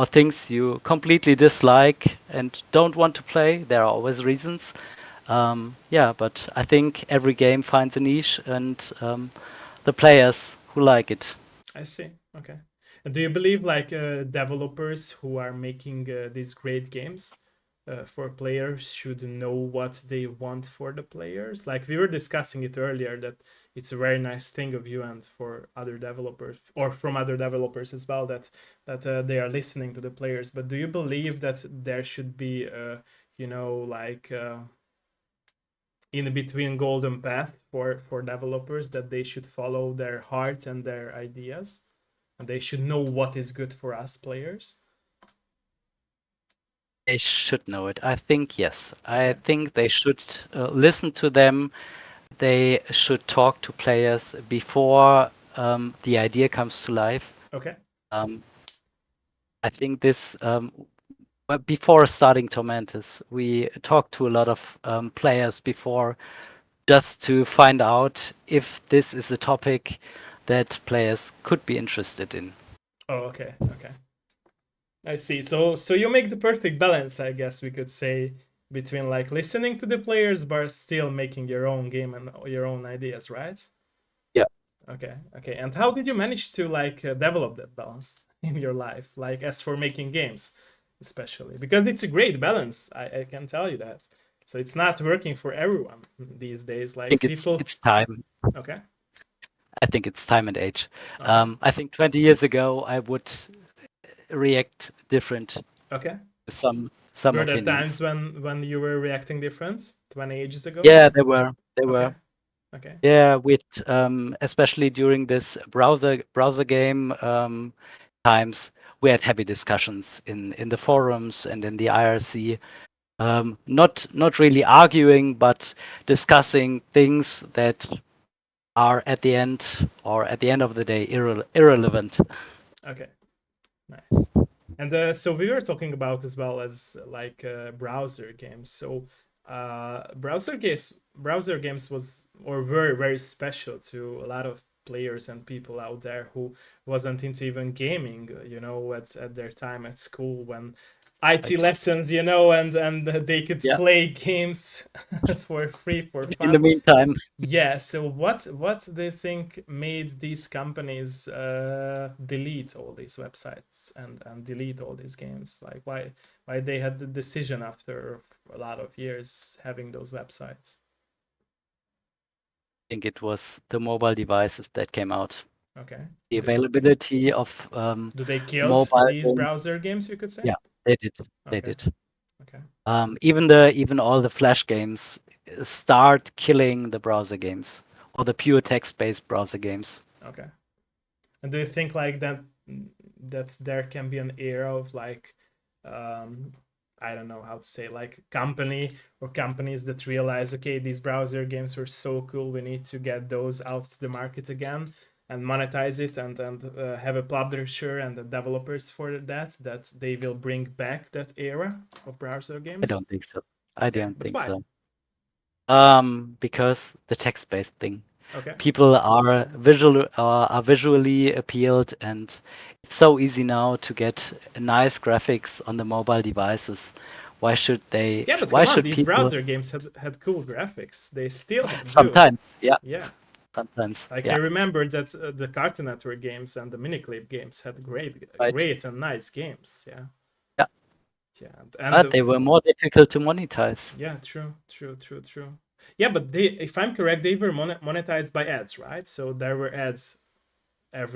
things you completely dislike and don't want to play. There are always reasons. Yeah, but I think every game finds a niche, and the players who like it. I see. Okay. And do you believe like developers who are making these great games? for players should know what they want for the players. Like we were discussing it earlier, that it's a very nice thing of you and for other developers or from other developers as well, that they are listening to the players. But do you believe that there should be like in between golden path for developers, that they should follow their heart and their ideas, and they should know what is good for us players? They should know it. I think yes. I Okay. think they should listen to them. They should talk to players before the idea comes to life. Okay. Um, I think this but before starting Tormentis, we talked to a lot of players before just to find out if this is a topic that players could be interested in. Oh, okay. Okay. I see. So you make the perfect balance, I guess we could say, between like listening to the players but still making your own game and your own ideas, right? Yeah. Okay. Okay. And how did you manage to like develop that balance in your life? Like as for making games, especially because it's a great balance. I can tell you that. So it's not working for everyone these days. I Like think people. it's time. Okay. I think it's time and age. Okay. I think 20 years ago I would react different to Okay. some Were there times opinions. when you were reacting different 20 ages ago? Yeah, there were. There Okay. were. Okay. Yeah, with especially during this browser game times, we had heavy discussions in the forums and in the IRC. Not really arguing, but discussing things that are at the end or at the end of the day irrelevant. Okay. Nice. And so we were talking about as well as like browser games. So browser games was or were very special to a lot of players and people out there who wasn't into even gaming. At their time at school when IT Right. lessons, and they could Yeah. play games for free for In the fun. meantime, Yeah, so what do you think made these companies delete all these websites and delete all these games? Like why they had the decision after a lot of years having those websites? I think it was the mobile devices that came out. Okay. The availability of Do they killed mobile these games. browser games, you could say? Yeah, they did. They Okay. did. Okay. Even all the Flash games start killing the browser games or the pure text-based browser games. Okay. And do you think like that there can be an era of like um I don't know how to say, like company or companies that realize, okay, these browser games were so cool, we need to get those out to the market again and monetize it, and have a publisher and the developers for that they will bring back that era of browser I games? don't think so. I Okay, don't but think why? so. Because the text-based thing. Okay. People are visually appealed, and it's so easy now to get nice graphics on the mobile devices. Yeah, but Why come on, should these people browser games had cool graphics. They still do. sometimes, yeah, Yeah. sometimes, Like I yeah, remember that the Cartoon Network games and the Miniclip games had right, great and nice games. Yeah, yeah, yeah, but they were more difficult to monetize. yeah, true, true, true, true. Yeah, but if I'm correct, they were monetized by ads, right? So there were ads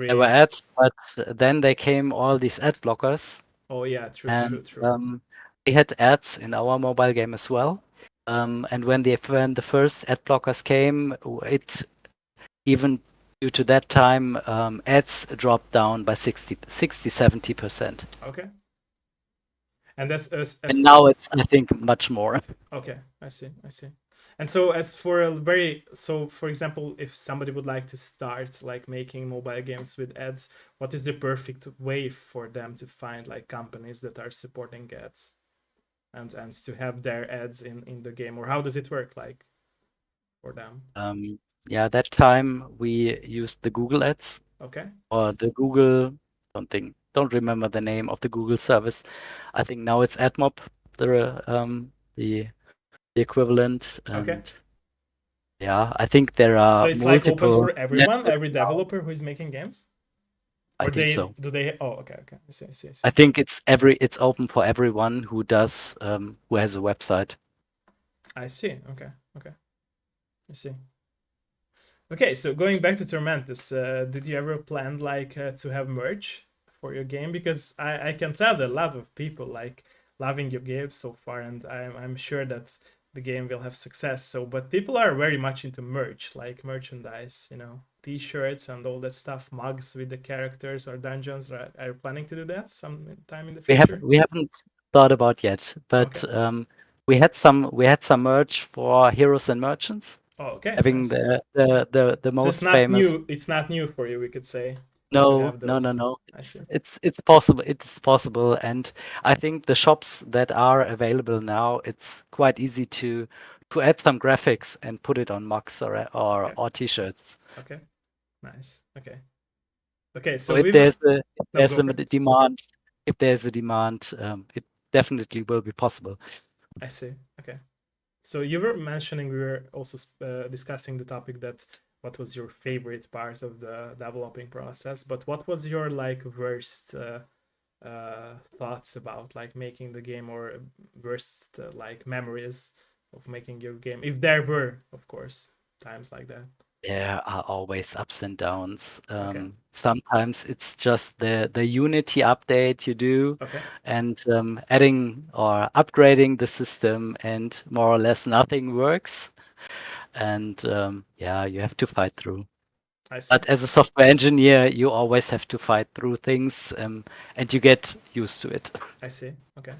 There were every. ads, but then they came all these ad blockers, Oh yeah, true, true, and true. we had ads in our mobile game as well. And when the first ad blockers came, it even due to that time, ads dropped down by 70%. Okay, and And as now it's, I think, much more. okay, I see, I see. And so as for a very so for example, if somebody would like to start like making mobile games with ads, what is the perfect way for them to find like companies that are supporting ads and to have their ads in the game, or how does it work like for them? Yeah, that time we used the Google ads Okay. or the Google, don't remember the name of the Google service. I think now it's AdMob, the the equivalent. Okay. And yeah, I think there So are it's like open multiple for everyone, networks every now. developer who is making games? I Or think they so. do they? Oh, okay, okay. I see, I see, I I see. think it's open for everyone who does who has a website. I see. Okay, okay. I see. Okay, so going back to Tormentus, did you ever plan like to have merch for your game? Because I can tell that a lot of people like loving your game so far, and I'm sure that the game will have success. So, but people are very much into merch, like merchandise, T-shirts and all that stuff, mugs with the characters or dungeons. Right? Are you planning to do that sometime in the future? We haven't thought about yet, but Okay. we had some merch for heroes and merchants, Oh, okay, having nice. the So it's most not famous. new. It's not new for you, we could say, to No, have no, no, those. no. I see. It's possible. It's possible, and I think the shops that are available now, it's quite easy to add some graphics and put it on mugs Okay. or t-shirts. Okay. Nice. Okay. Okay. So So we were. if No, there's go a for it. demand, it definitely will be possible. I see. Okay. So you were mentioning we were also discussing the topic that what was your favorite part of the developing process, but what was your like worst thoughts about like making the game or worst like memories of making your game, if there were, of course, times like that. There are always ups and downs. Okay. Sometimes it's just the Unity update you do, Okay. and adding or upgrading the system, and more or less nothing works. And yeah, you have to fight through. I see. But as a software engineer, you always have to fight through things, and you get used to it. I see. Okay.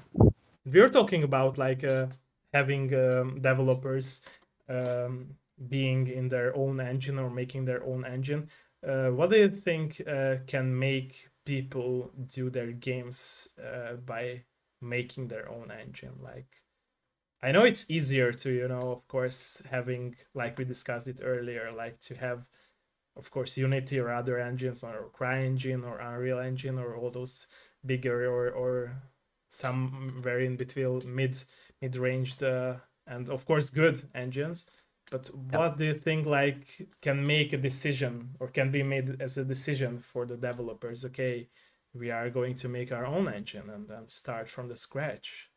We're talking about like having developers um, being in their own engine or making their own engine. What do you think can make people do their games by making their own engine? Like, I know it's easier to, of course, having, like we discussed it earlier, like to have, of course, Unity or other engines or CryEngine or Unreal Engine or all those bigger or some very in between mid-ranged and of course good engines. But Yeah. what do you think like can make a decision or can be made as a decision for the developers? Okay, we are going to make our own engine and then start from the scratch.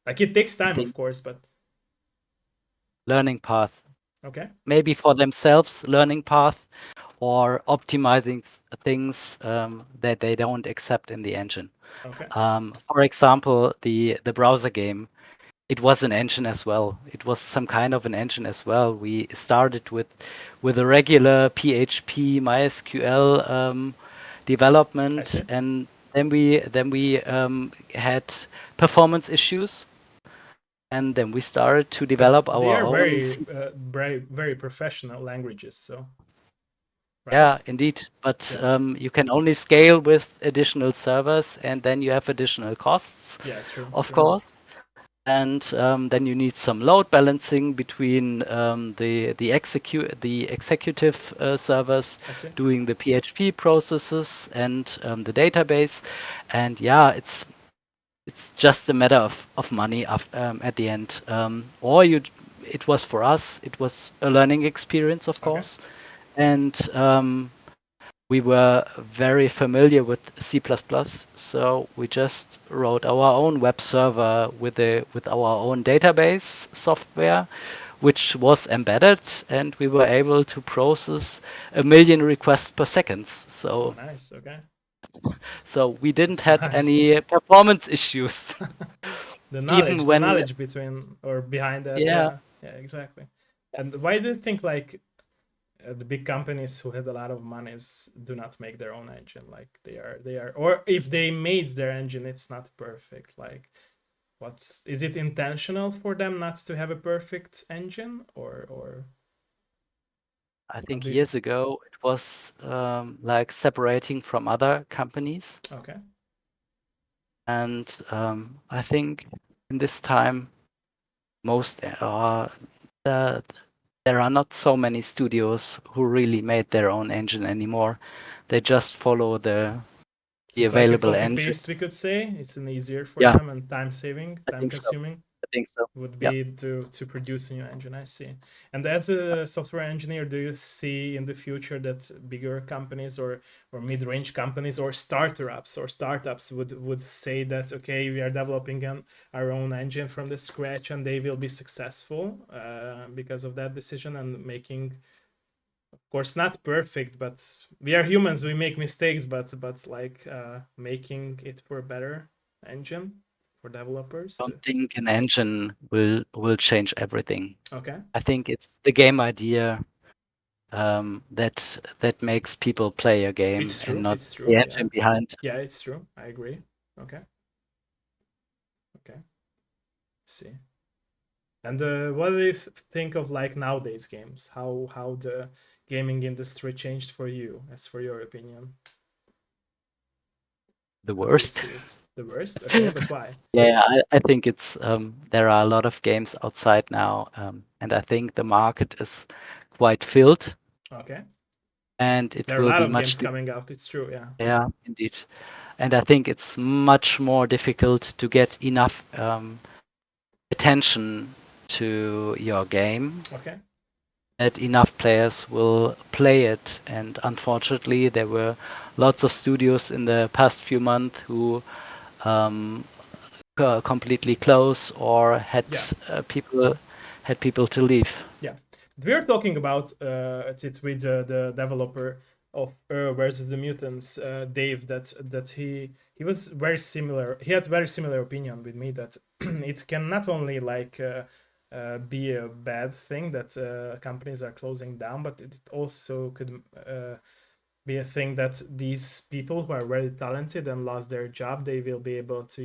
Like it takes I time, of think course, but learning path, okay, maybe for themselves, learning path, or optimizing things that they don't accept in the engine. okay, For example, the browser game, it was an engine as well. It was some kind of an engine as well. We started with a regular PHP MySQL I development, see. and then we had performance issues, and then we started to But develop they our are own. very professional languages, so Yeah, right? indeed. But Yeah, you can only scale with additional servers, and then you have additional costs, yeah, true, of true. course. And then you need some load balancing between the executive servers I see. doing the PHP processes and the database. And yeah, it's just a matter of money at the end. It was for us. It was a learning experience, of Okay, course, and we were very familiar with C++, so we just wrote our own web server with our own database software, which was embedded, and we were able to process 1 million requests per second. oh, So nice. Okay, we didn't that's had nice. any performance issues, The even knowledge, the when knowledge between or behind that, yeah. yeah, yeah, exactly. And why do you think like the big companies who had a lot of monies do not make their own engine? Like they are, or if they made their engine, it's not perfect. Like, what's is it intentional for them not to have a perfect engine, or I what think do you? years ago it was like separating from other companies. Okay, And I think in this time, most uh, there are not so many studios who really made their own engine anymore. They just follow the it's like a available copy paste, we engines. could say. It's an easier for Yeah, them and time saving, I time think so. consuming. think so. would Yeah. be to produce a new engine. I see. And as a software engineer, do you see in the future that bigger companies or mid-range companies or startups would say that okay, we are developing our own engine from the scratch and they will be successful because of that decision and making, of course, not perfect, but we are humans, we make mistakes, but like making it for a better engine for developers. Don't think an engine will change everything. Okay. I think it's the game idea that makes people play a game It's and true. not It's the true. Yeah. engine behind. Yeah, it's true. I agree. Okay. Okay. See. And what do you think of like nowadays games? How the gaming industry changed for you, as for your opinion? The How do you worst. see it? The worst? Okay, but why? Yeah, I think it's there are a lot of games outside now, and I think the market is quite filled, Okay. and it There are a will lot be of much games coming out. It's true. Yeah. yeah, indeed. And I think it's much more difficult to get enough attention to your game Okay. that enough players will play it. And unfortunately, there were lots of studios in the past few months who um, completely close or Yeah. had people to leave. Yeah, we're talking about it with the developer of versus the Mutants, Dave. That he was very similar. He had very similar opinion with me that it can not only like be a bad thing that companies are closing down, but it also could be a thing that these people who are very talented and lost their job, they will be able to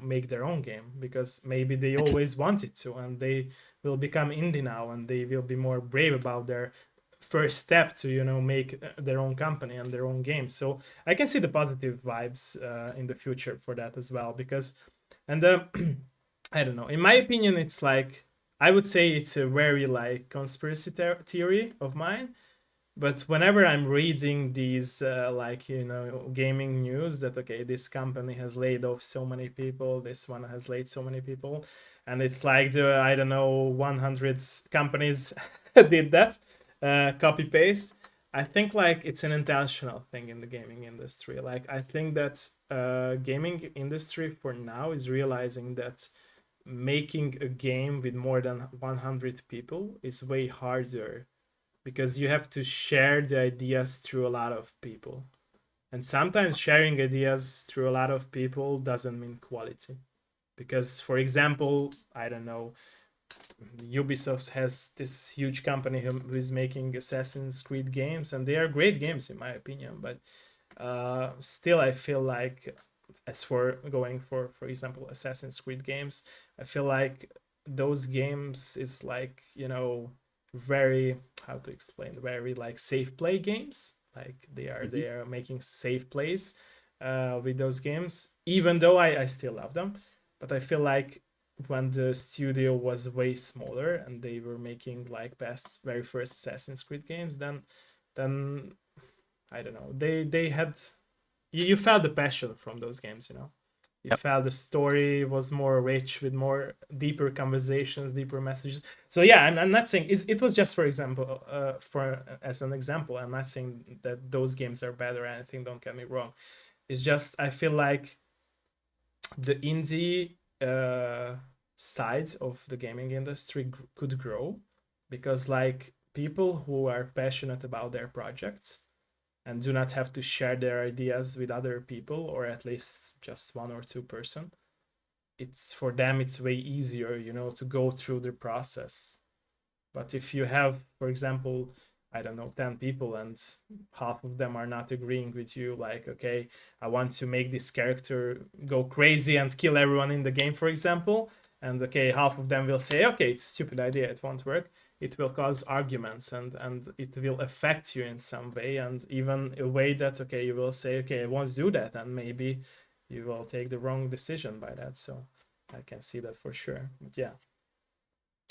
make their own game because maybe they always wanted to, and they will become indie now and they will be more brave about their first step to make their own company and their own game. So I can see the positive vibes in the future for that as well, because and I don't know, in my opinion it's like, I would say it's a very like conspiracy theory of mine, but whenever I'm reading these like gaming news that okay, this company has laid off so many people, this one has laid so many people, and it's like the, I don't know, 100 companies did that, copy paste, I think like it's an intentional thing in the gaming industry. Like I think that gaming industry for now is realizing that making a game with more than 100 people is way harder, because you have to share the ideas through a lot of people. And sometimes sharing ideas through a lot of people doesn't mean quality. Because, for example, I don't know, Ubisoft has this huge company who is making Assassin's Creed games, and they are great games in my opinion. But still, I feel like, as for going for example, Assassin's Creed games, I feel like those games is like very, how to explain, very like safe play games. Like Mhm. they are making safe plays with those games, even though I still love them. But I feel like when the studio was way smaller and they were making like best very first Assassin's Creed games, then I don't know, they had, you felt the passion from those games, you Yep. felt the story was more rich with more deeper conversations, deeper messages. So yeah, I'm not saying it was just for example, for as an example, I'm not saying that those games are bad or anything, don't get me wrong. It's just I feel like the indie side of the gaming industry could grow, because like people who are passionate about their projects and do not have to share their ideas with other people, or at least just one or two person, it's for them it's way easier to go through the process. But if you have, for example, I don't know, 10 people and half of them are not agreeing with you, like, okay, I want to make this character go crazy and kill everyone in the game, for example, and okay, half of them will say, okay, it's a stupid idea, it won't work, it will cause arguments and it will affect you in some way, and even a way that, okay, you will say, okay, I won't do that, and maybe you will take the wrong decision by that. So I can see that for sure. But yeah.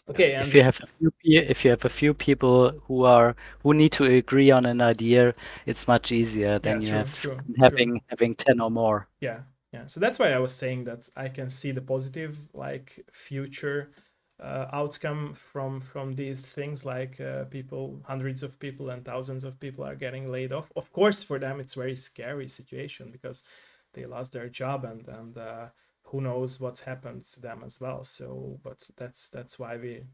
Yeah. Okay, If and you have a few if you have a few people who need to agree on an idea, it's much easier yeah, than you true, have true, true. having 10 or more. Yeah, Yeah, so that's why I was saying that I can see the positive like future outcome from these things, like people, hundreds of people and thousands of people are getting laid off. Of course, for them it's very scary situation because they lost their job, and who knows what happened to them as well. So, but that's why we,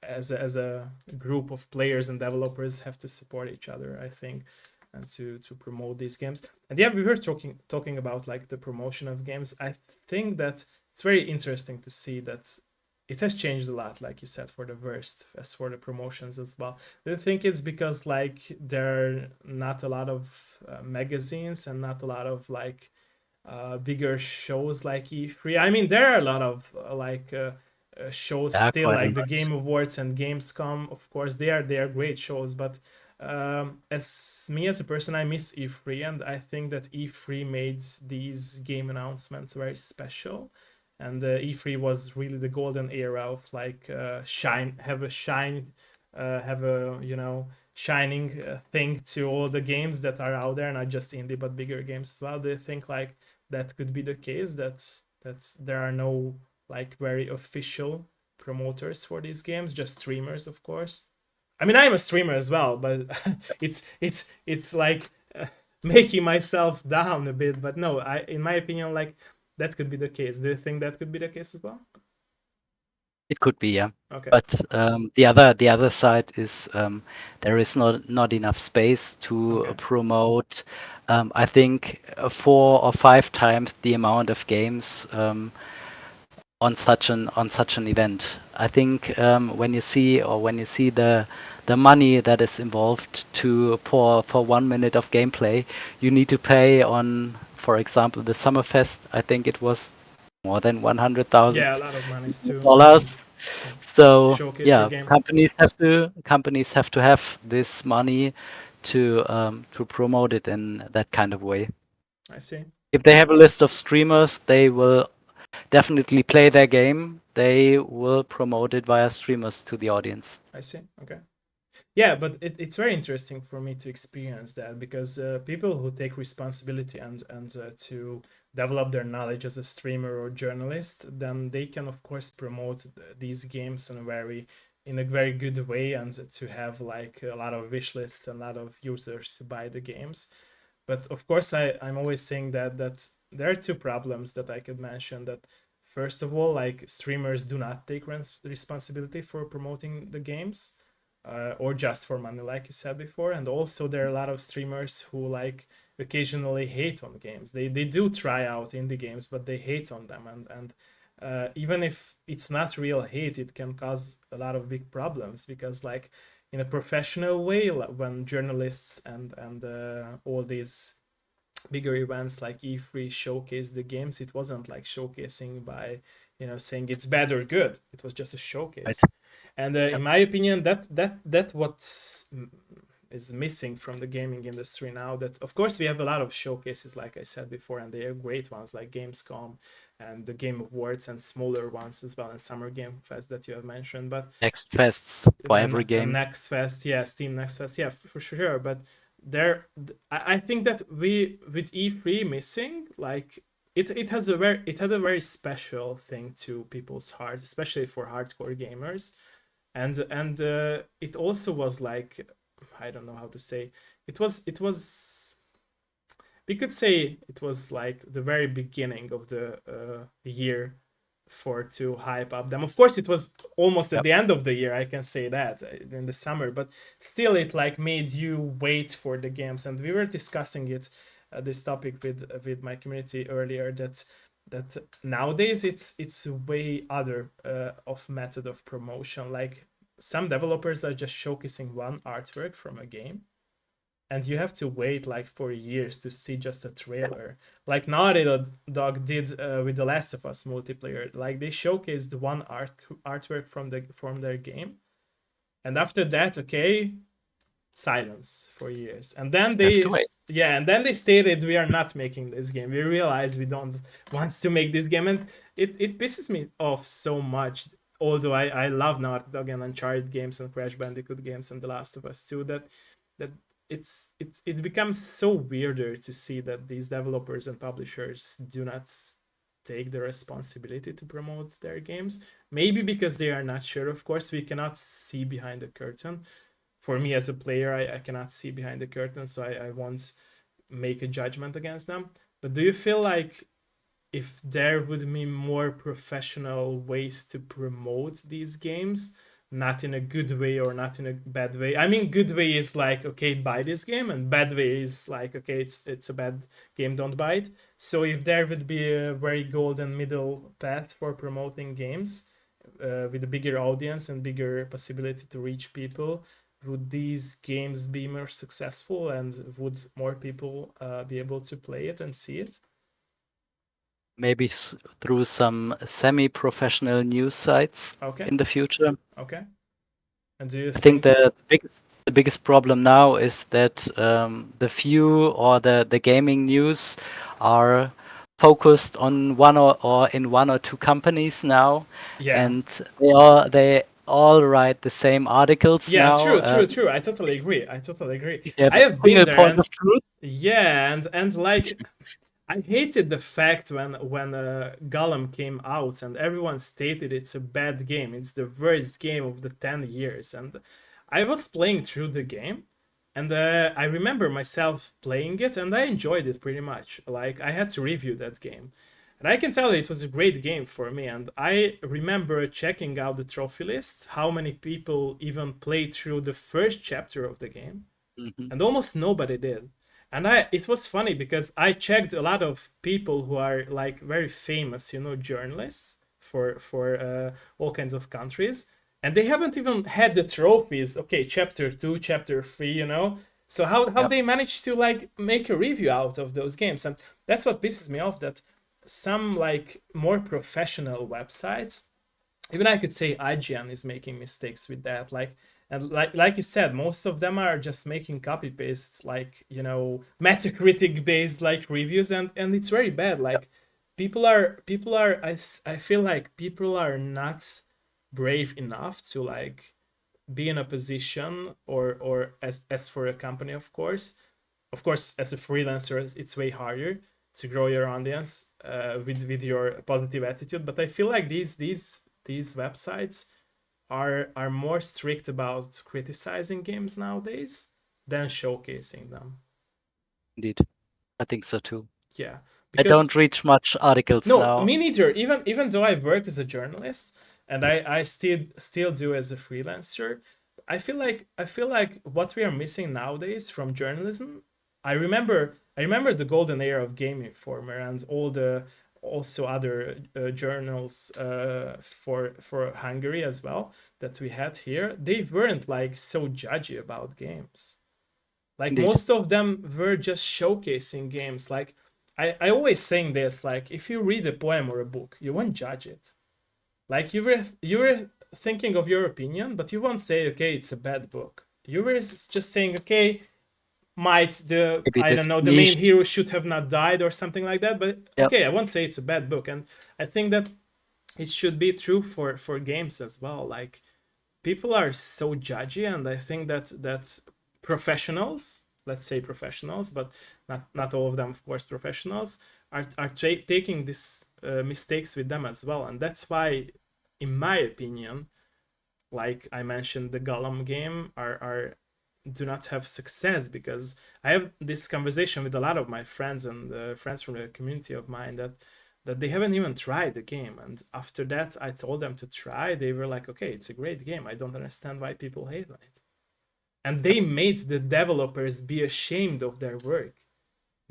as a group of players and developers, have to support each other, I think, and to promote these games. And yeah, we were talking about like the promotion of games. I think that it's very interesting to see that it has changed a lot, like you said, for the worst, as for the promotions as well. Do you think it's because like there are not a lot of magazines and not a lot of like bigger shows like E3? I mean, there are a lot of shows Yeah, still, quite a like the lot. Game Awards and Gamescom. Of course, they are great shows, but as me as a person, I miss E3, and I think that E3 made these game announcements very special. And E3 was really the golden era of like have a shining thing to all the games that are out there, not just indie but bigger games as well. Do you think like that could be the case, that there are no like very official promoters for these games, just streamers, of course? I mean, I'm a streamer as well, but it's like making myself down a bit. But no, in my opinion, like that could be the case. Do you think that could be the case as well? It could be, yeah. Okay. But the other side is there is not enough space to Okay. promote. I think 4 or 5 times the amount of games on such an event. I think when you see the money that is involved to for 1 minute of gameplay, you need to pay on, for example, the Summerfest. I think it was more than 100,000 Yeah, a lot of monies to dollars. So showcase your yeah, game. companies have to have this money to promote it in that kind of way. I see. If they have a list of streamers, they will definitely play their game. They will promote it via streamers to the audience. I see. Okay. Yeah, but it's very interesting for me to experience that, because people who take responsibility and to develop their knowledge as a streamer or journalist, then they can of course promote these games in a very good way, and to have like a lot of wish lists and a lot of users to buy the games. But of course, I'm always saying that there are two problems that I could mention. That first of all, like streamers do not take responsibility for promoting the games, or just for money, like you said before. And also, there are a lot of streamers who like occasionally hate on games. They do try out indie games, but they hate on them, and even if it's not real hate, it can cause a lot of big problems, because like in a professional way, like when journalists and all these bigger events like E3 showcase the games, it wasn't like showcasing by saying it's bad or good. It was just a Right. showcase. And in Yep. my opinion, that what is missing from the gaming industry now. That of course we have a lot of showcases, like I said before, and they are great ones like Gamescom and the Game Awards, and smaller ones as well, and Summer Game Fest that you have mentioned. But Next fests for every the game. next fest, yeah, Steam Next Fest, yeah, for sure. But there, I think that we with E3 missing, like it had a very special thing to people's hearts, especially for hardcore gamers. And it also was like, I don't know how to say, it was we could say it was like the very beginning of the year for to hype up them. Of course, it was almost at Yep. the end of the year. I can say that in the summer, but still, it like made you wait for the games. And we were discussing this topic with my community earlier, that nowadays it's way other of method of promotion. Like some developers are just showcasing one artwork from a game, and you have to wait like for years to see just a trailer, like Naughty Dog did with the Last of Us multiplayer. Like they showcased one artwork from their game, and after that, okay, silence for years. And then You have to wait. yeah, and then they stated, we are not making this game, we realize we don't want to make this game. And it pisses me off so much. Although I love Naughty Dog and Uncharted games and Crash Bandicoot games and The Last of Us too, that it becomes so weirder to see that these developers and publishers do not take the responsibility to promote their games. Maybe because they are not sure. Of course, we cannot see behind the curtain. For me as a player, I cannot see behind the curtain, so I won't make a judgment against them. But do you feel like if there would be more professional ways to promote these games, not in a good way or not in a bad way? I mean, good way is like, okay, buy this game, and bad way is like, okay, it's a bad game, don't buy it. So if there would be a very golden middle path for promoting games, with a bigger audience and bigger possibility to reach people, would these games be more successful, and would more people be able to play it and see it? Maybe through some semi-professional news sites Okay. in the future. Okay. And do you I think think? the biggest problem now is that the few or the gaming news are focused on or in one or two companies now, Yeah. and they all write the same articles Yeah, now. true, true, true. I totally agree. I totally agree. You have I a have been single there, point and of truth. yeah, and like I hated the fact when Gollum came out and everyone stated it's a bad game. It's the worst game of the 10 years, and I was playing through the game, and I remember myself playing it, and I enjoyed it pretty much. Like I had to review that game, and I can tell you it was a great game for me. And I remember checking out the trophy list, how many people even played through the first chapter of the game, Mhm. and almost nobody did. And it was funny because I checked a lot of people who are like very famous, journalists for all kinds of countries, and they haven't even had the trophies. Okay, chapter 2, chapter 3, So how Yep, they managed to like make a review out of those games? And that's what pisses me off, that some like more professional websites, even I could say IGN is making mistakes with that. Like you said, most of them are just making copy paste, like Metacritic based like reviews, and it's very bad. yep, Like people are I feel like people are not brave enough to like be in a position, or as for a company, of course as a freelancer it's way harder to grow your audience with your positive attitude. But I feel like these websites are more strict about criticizing games nowadays than showcasing them. indeed. I think so too. Yeah, I because don't reach much articles no, now. me neither. Even though I worked as a journalist, and I still do as a freelancer, I feel like what we are missing nowadays from journalism. I remember the golden era of Game Informer and all the also other journals for Hungary as well that we had here. They weren't like so judgy about games. Like Indeed. most of them were just showcasing games. Like I always saying this, like if you read a poem or a book, you won't judge it. Like you were thinking of your opinion, but you won't say, okay, it's a bad book. You were just saying, okay, might the Maybe I this don't know, the main niche. hero should have not died or something like that. But Yep, okay, I won't say it's a bad book. And I think that it should be true for games as well. Like people are so judgy, and I think that professionals, let's say professionals, but not all of them, of course, professionals are taking these mistakes with them as well. And that's why, in my opinion, like I mentioned, the Gollum game are do not have success, because I have this conversation with a lot of my friends and friends from the community of mine that they haven't even tried the game. And after that, I told them to try. They were like, okay, it's a great game. I don't understand why people hate on it. And yep, they made the developers be ashamed of their work.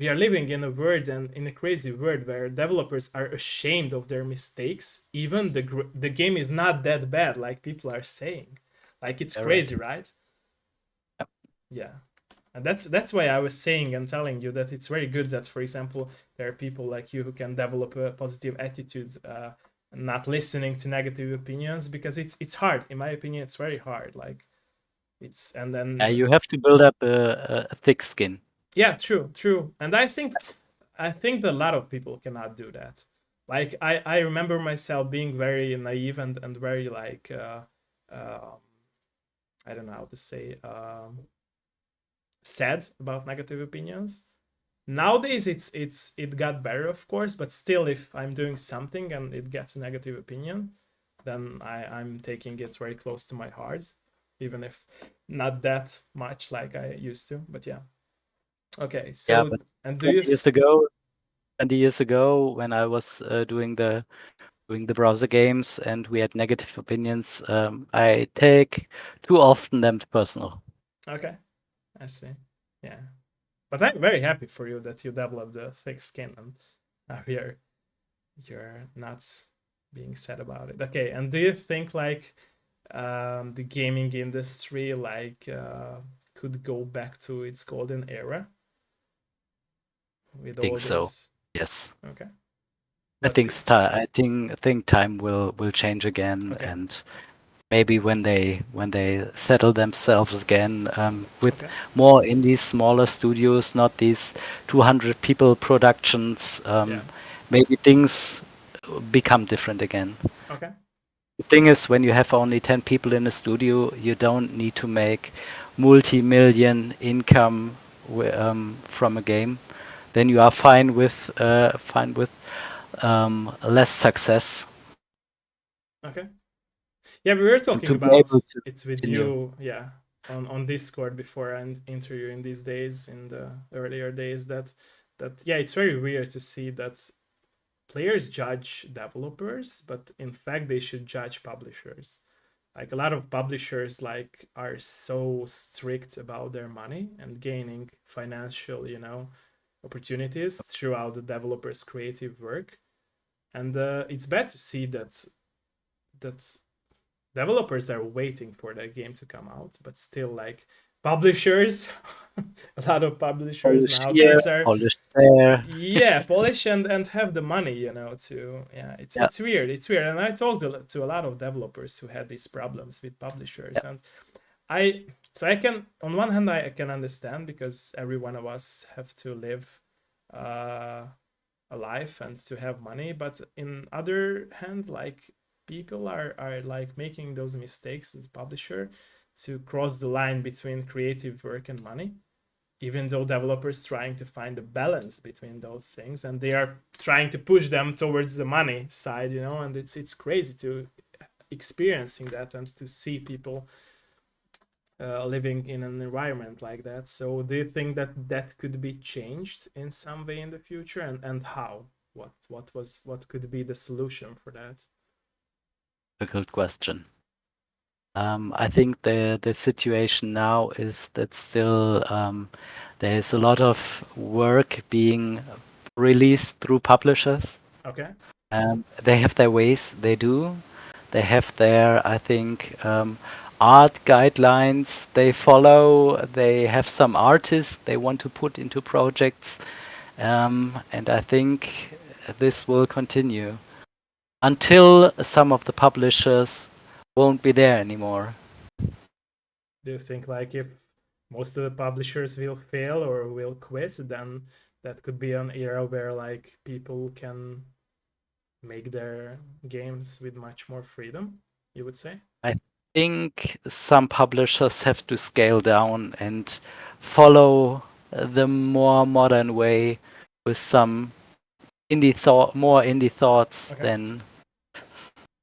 We are living in a world, and in a crazy world, where developers are ashamed of their mistakes. Even the game is not that bad, like people are saying. Like it's you're right. crazy, right? Yep. Yeah. And that's why I was saying and telling you that it's very good that, for example, there are people like you who can develop a positive attitude, not listening to negative opinions, because it's hard. In my opinion, it's very hard. Like it's and Yeah, then you have to build up a thick skin. yeah, true, true. And I think Yes. I think that a lot of people cannot do that. Like I remember myself being very naive and very like I don't know how to say, sad about negative opinions. Nowadays it got better, of course, but still, if I'm doing something and it gets a negative opinion, then I'm taking it very close to my heart, even if not that much like I used to. But yeah. Okay. Yeah, So but and do 20 you? years ago, 20 years ago, when I was doing the browser games and we had negative opinions, I take too often them to personal. Okay, I see. Yeah, but I'm very happy for you that you developed a thick skin and you're not being sad about it. Okay, and do you think like the gaming industry like could go back to its golden era with Think all so. this? Yes. Okay, I but think I think time will change again, okay, and maybe when they settle themselves again with okay, more in these smaller studios, not these 200 people productions, yeah, maybe things become different again. okay, The thing is, when you have only 10 people in a studio, you don't need to make multi-million income from a game. Then you are fine with less success okay. Yeah, we were talking to be about able to it with continue. you, yeah, on Discord before and interviewing these days in the earlier days that yeah, it's very weird to see that players judge developers, but in fact they should judge publishers. Like a lot of publishers like are so strict about their money and gaining financial, opportunities throughout the developer's creative work. And it's bad to see that developers are waiting for their game to come out, but still like publishers, a lot of publishers Polish here, nowadays are Polish there. yeah polish and have the money to yeah it's Yeah, it's weird it's weird and I talked to a lot of developers who had these problems with yeah. publishers and I so I can on one hand I can understand because every one of us have to live uh a life and to have money, but in other hand like people are like making those mistakes as a publisher to cross the line between creative work and money, even though developers trying to find a balance between those things and they are trying to push them towards the money side, and it's crazy to experiencing that and to see people living in an environment like that. So do you think that that could be changed in some way in the future, and how? What could be the solution for that? Difficult question. I think the situation now is that still there's a lot of work being released through publishers. Okay, They have their ways they do. They have their, I think, art guidelines they follow. They have some artists they want to put into projects. And I think this will continue until some of the publishers won't be there anymore. do you think like if most of the publishers will fail or will quit, then that could be an era where like people can make their games with much more freedom, you would say? I think some publishers have to scale down and follow the more modern way with some more indie thoughts Okay, than,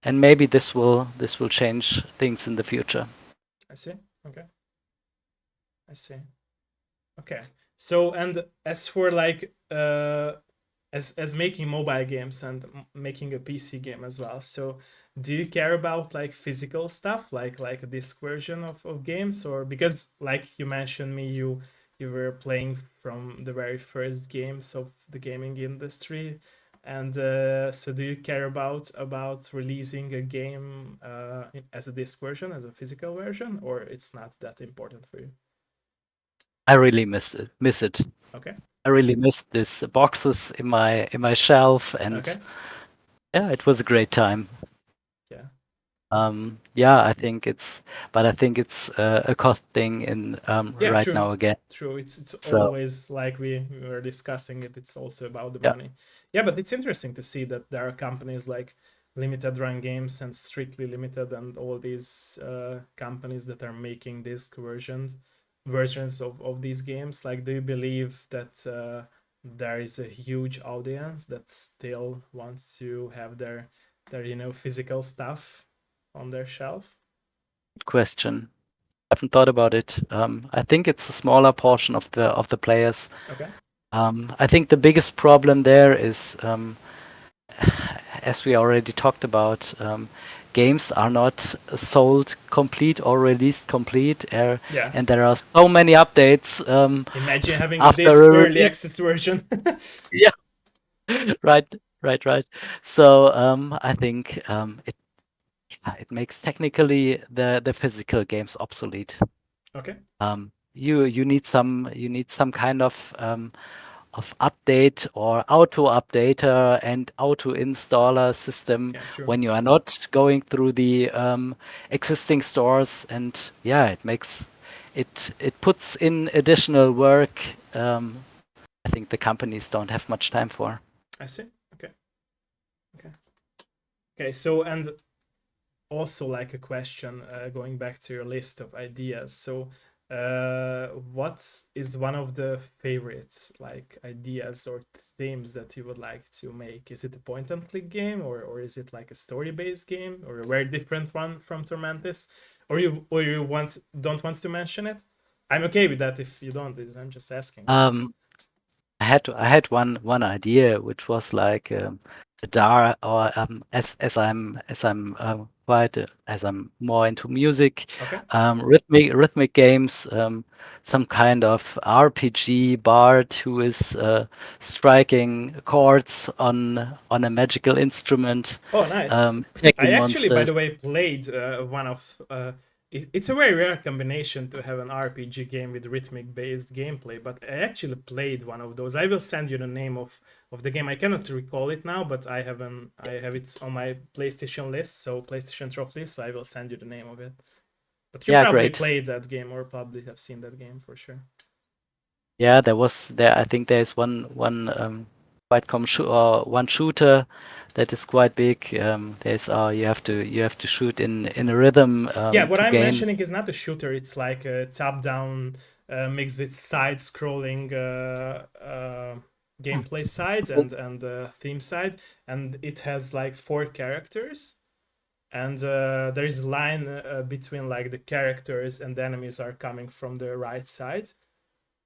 and maybe this will change things in the future. I see. Okay, I see. Okay. So and as for like as making mobile games and making a PC game as well. So do you care about like physical stuff like a disc version of games, or because like you mentioned me you were playing from the very first games of the gaming industry, and so do you care about releasing a game as a disc version, as a physical version, or it's not that important for you? I really miss it. Okay. I really miss these boxes in my shelf, and Okay. yeah, it was a great time. Yeah. Yeah, I think it's a cost thing in Yeah, right true. now again. True. It's So always like we were discussing it. It's also about the yeah, money. Yeah, but it's interesting to see that there are companies like Limited Run Games and Strictly Limited and all these companies that are making disc versions versions of these games? Like, do you believe that there is a huge audience that still wants to have their physical stuff on their shelf? Question. I haven't thought about it. I think it's a smaller portion of the players. Okay. I think the biggest problem there is, as we already talked about, games are not sold complete or released complete, Yeah. and there are so many updates Imagine having a after disc a early release. access version. Yeah, right, right. So I think it makes technically the physical games obsolete. Okay. You need some kind of update or auto updater and auto installer system Yeah, true. when you are not going through the existing stores. And yeah, it puts in additional work. I think the companies don't have much time for. I see. Okay. Okay. Okay. So, and also like a question, going back to your list of ideas. So, what is one of the favorites, like ideas or themes that you would like to make? Is it a point and click game, or is it like a story based game, or a very different one from Tormentis, or you want don't want to mention it? I'm okay with that if you don't. I'm just asking. Um, I had one idea which was like a dark or as I'm quite as I'm more into music, Okay. rhythmic games, some kind of RPG bard who is striking chords on a magical instrument, Oh, nice. I attacking actually, by monsters. the way, played one of. It's a very rare combination to have an RPG game with rhythmic based gameplay, but I actually played one of those. I will send you the name of the game. I cannot recall it now, but I have it on my PlayStation list, so PlayStation trophy list. So I will send you the name of it. But you Yeah, probably great. played that game or probably have seen that game for sure. Yeah, there. I think there's one quite one shooter that is quite big. There's you have to shoot in a rhythm Yeah, what to I'm gain. mentioning is not a shooter. It's like a top-down mixed with side-scrolling gameplay side and theme side, and it has like four characters, and there is a line between like the characters and the enemies are coming from the right side,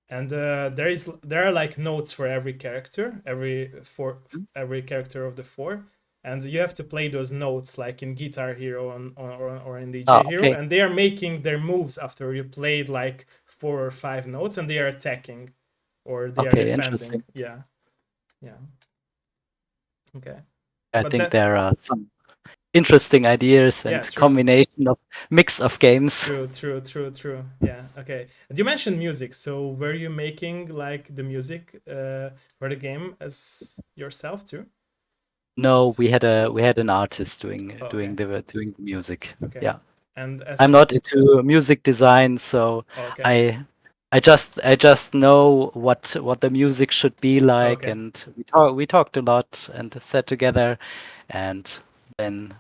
and there are like notes for every character, every character of the four, and you have to play those notes like in Guitar Hero or in Ah, DJ Hero, okay, and they are making their moves after you played like four or five notes, and they are attacking or they are okay, defending. interesting. Yeah, yeah, okay, I but think that there are some interesting ideas yeah, and true. combination of mix of games. True, true, true, true. Yeah. Okay. And you mentioned music. So were you making like the music for the game as yourself too? No, As we had an artist oh, okay, doing the music. okay. Yeah. And as I'm for not into music design, so oh, okay, I I just know what the music should be oh, like, okay. and we talked a lot and sat together, and then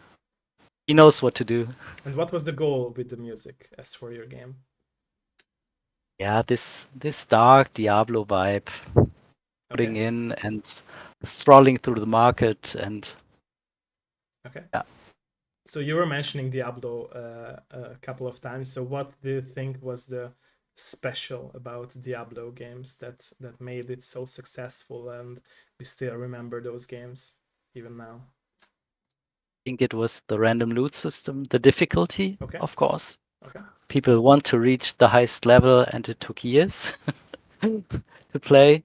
he knows what to do. And what was the goal with the music as for your game? Yeah, this dark Diablo vibe putting Okay, in and strolling through the market, and okay. yeah, So you were mentioning Diablo a couple of times. So what do you think was the special about Diablo games that made it so successful and we still remember those games even now? I think it was the random loot system, the difficulty, Okay, of course. okay, People want to reach the highest level, and it took years to play,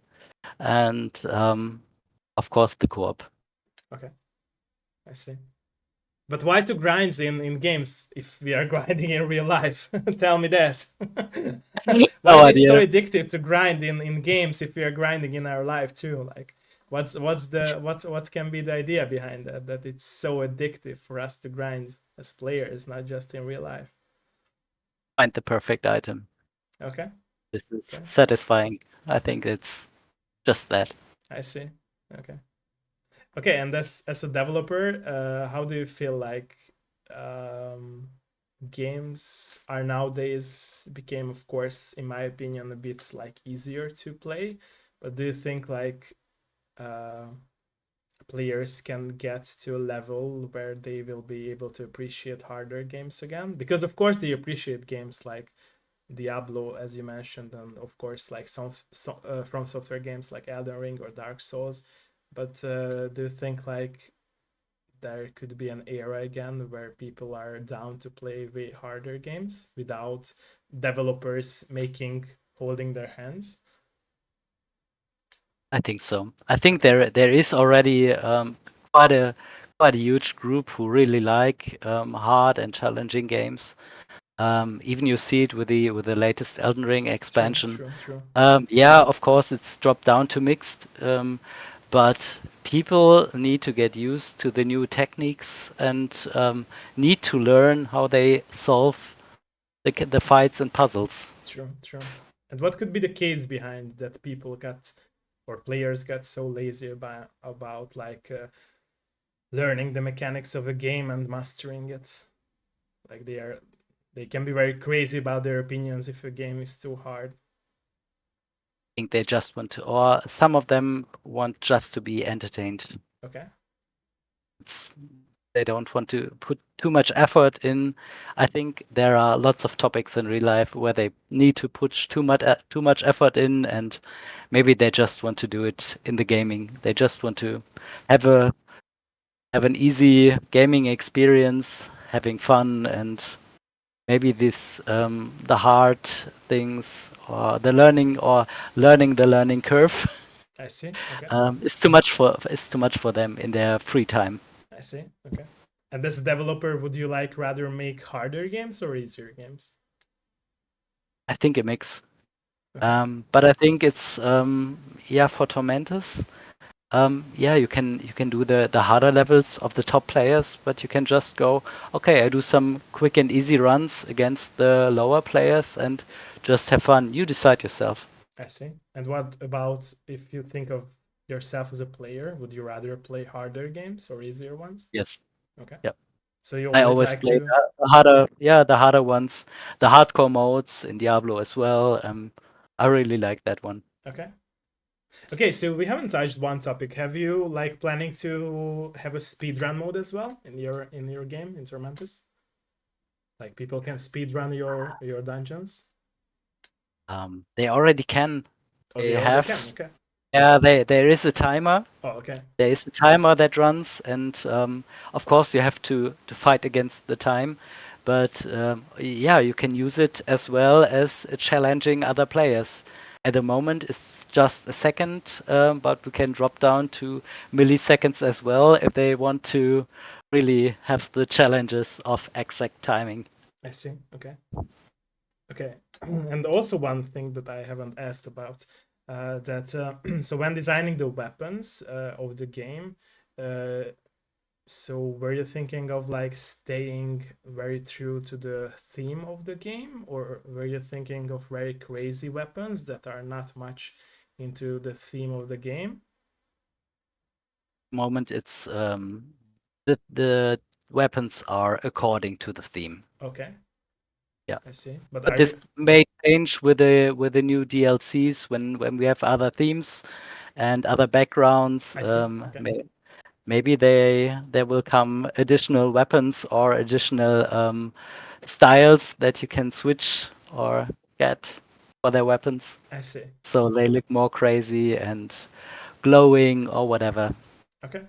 and of course the co-op. okay. I see. But why to grind in games if we are grinding in real life? Tell me that. Why No it is so idea. addictive to grind in games if we are grinding in our life too? Like, what can be the idea behind that? That it's so addictive for us to grind as players, not just in real life. Find the perfect item. Okay, This is okay, satisfying. I think it's just that. I see. Okay, okay. And as a developer, how do you feel like? Um, games are nowadays became, of course, in my opinion, a bit like easier to play. But do you think like uh, players can get to a level where they will be able to appreciate harder games again? Because of course they appreciate games like Diablo, as you mentioned, and of course like some from software games like Elden Ring or Dark Souls. But do you think like there could be an era again where people are down to play way harder games without developers making holding their hands? I think so. I think Okay, there is already quite a quite a huge group who really like hard and challenging games. Even you see it with the latest Elden Ring true, expansion. true, true. Yeah, of course, it's dropped down to mixed, but people need to get used to the new techniques and need to learn how they solve the fights and puzzles. True, true. And what could be the case behind that people got or players got so lazy about like learning the mechanics of a game and mastering it? Like they can be very crazy about their opinions if a game is too hard. I think they just want to, or some of them want just to be entertained. Okay, It's, they don't want to put too much effort in. I think there are lots of topics in real life where they need to put too much effort in, and maybe they just want to do it in the gaming. They just want to have a have an easy gaming experience, having fun, and maybe this the hard things or learning the learning curve I see. Okay, is too much for them in their free time. I see. Okay. And as a developer, would you like rather make harder games or easier games? I think it makes. Okay, But I think it's yeah, for Tormentus. Yeah, you can do the harder levels of the top players, but you can just go, okay, I do some quick and easy runs against the lower players and just have fun. You decide yourself. I see. And what about if you think of yourself as a player? Would you rather play harder games or easier ones? Yes. Okay. Yeah. So you I always always like play to. the harder, yeah, the harder ones, the hardcore modes in Diablo as well. I really like that one. Okay. Okay, so we haven't touched one topic. Have you like planning to have a speed run mode as well in your game in Tormentus? Like people can speed run your dungeons? They already can. Oh, They they already can. have, Okay. yeah, there is a timer. Oh, okay. There is a timer that runs, and of course you have to fight against the time. But yeah, you can use it as well as challenging other players. At the moment, it's just a second, but we can drop down to milliseconds as well if they want to really have the challenges of exact timing. I see. Okay. Okay. And also one thing that I haven't asked about that so when designing the weapons of the game, uh, so were you thinking of like staying very true to the theme of the game, or were you thinking of very crazy weapons that are not much into the theme of the game? Moment, it's the weapons are according to the theme. Okay, Yeah. I see. But But are this you? may change with the new DLCs when we have other themes and other backgrounds. I see. Okay, Maybe there will come additional weapons or additional styles that you can switch or get for their weapons, I see. so they look more crazy and glowing or whatever. Okay.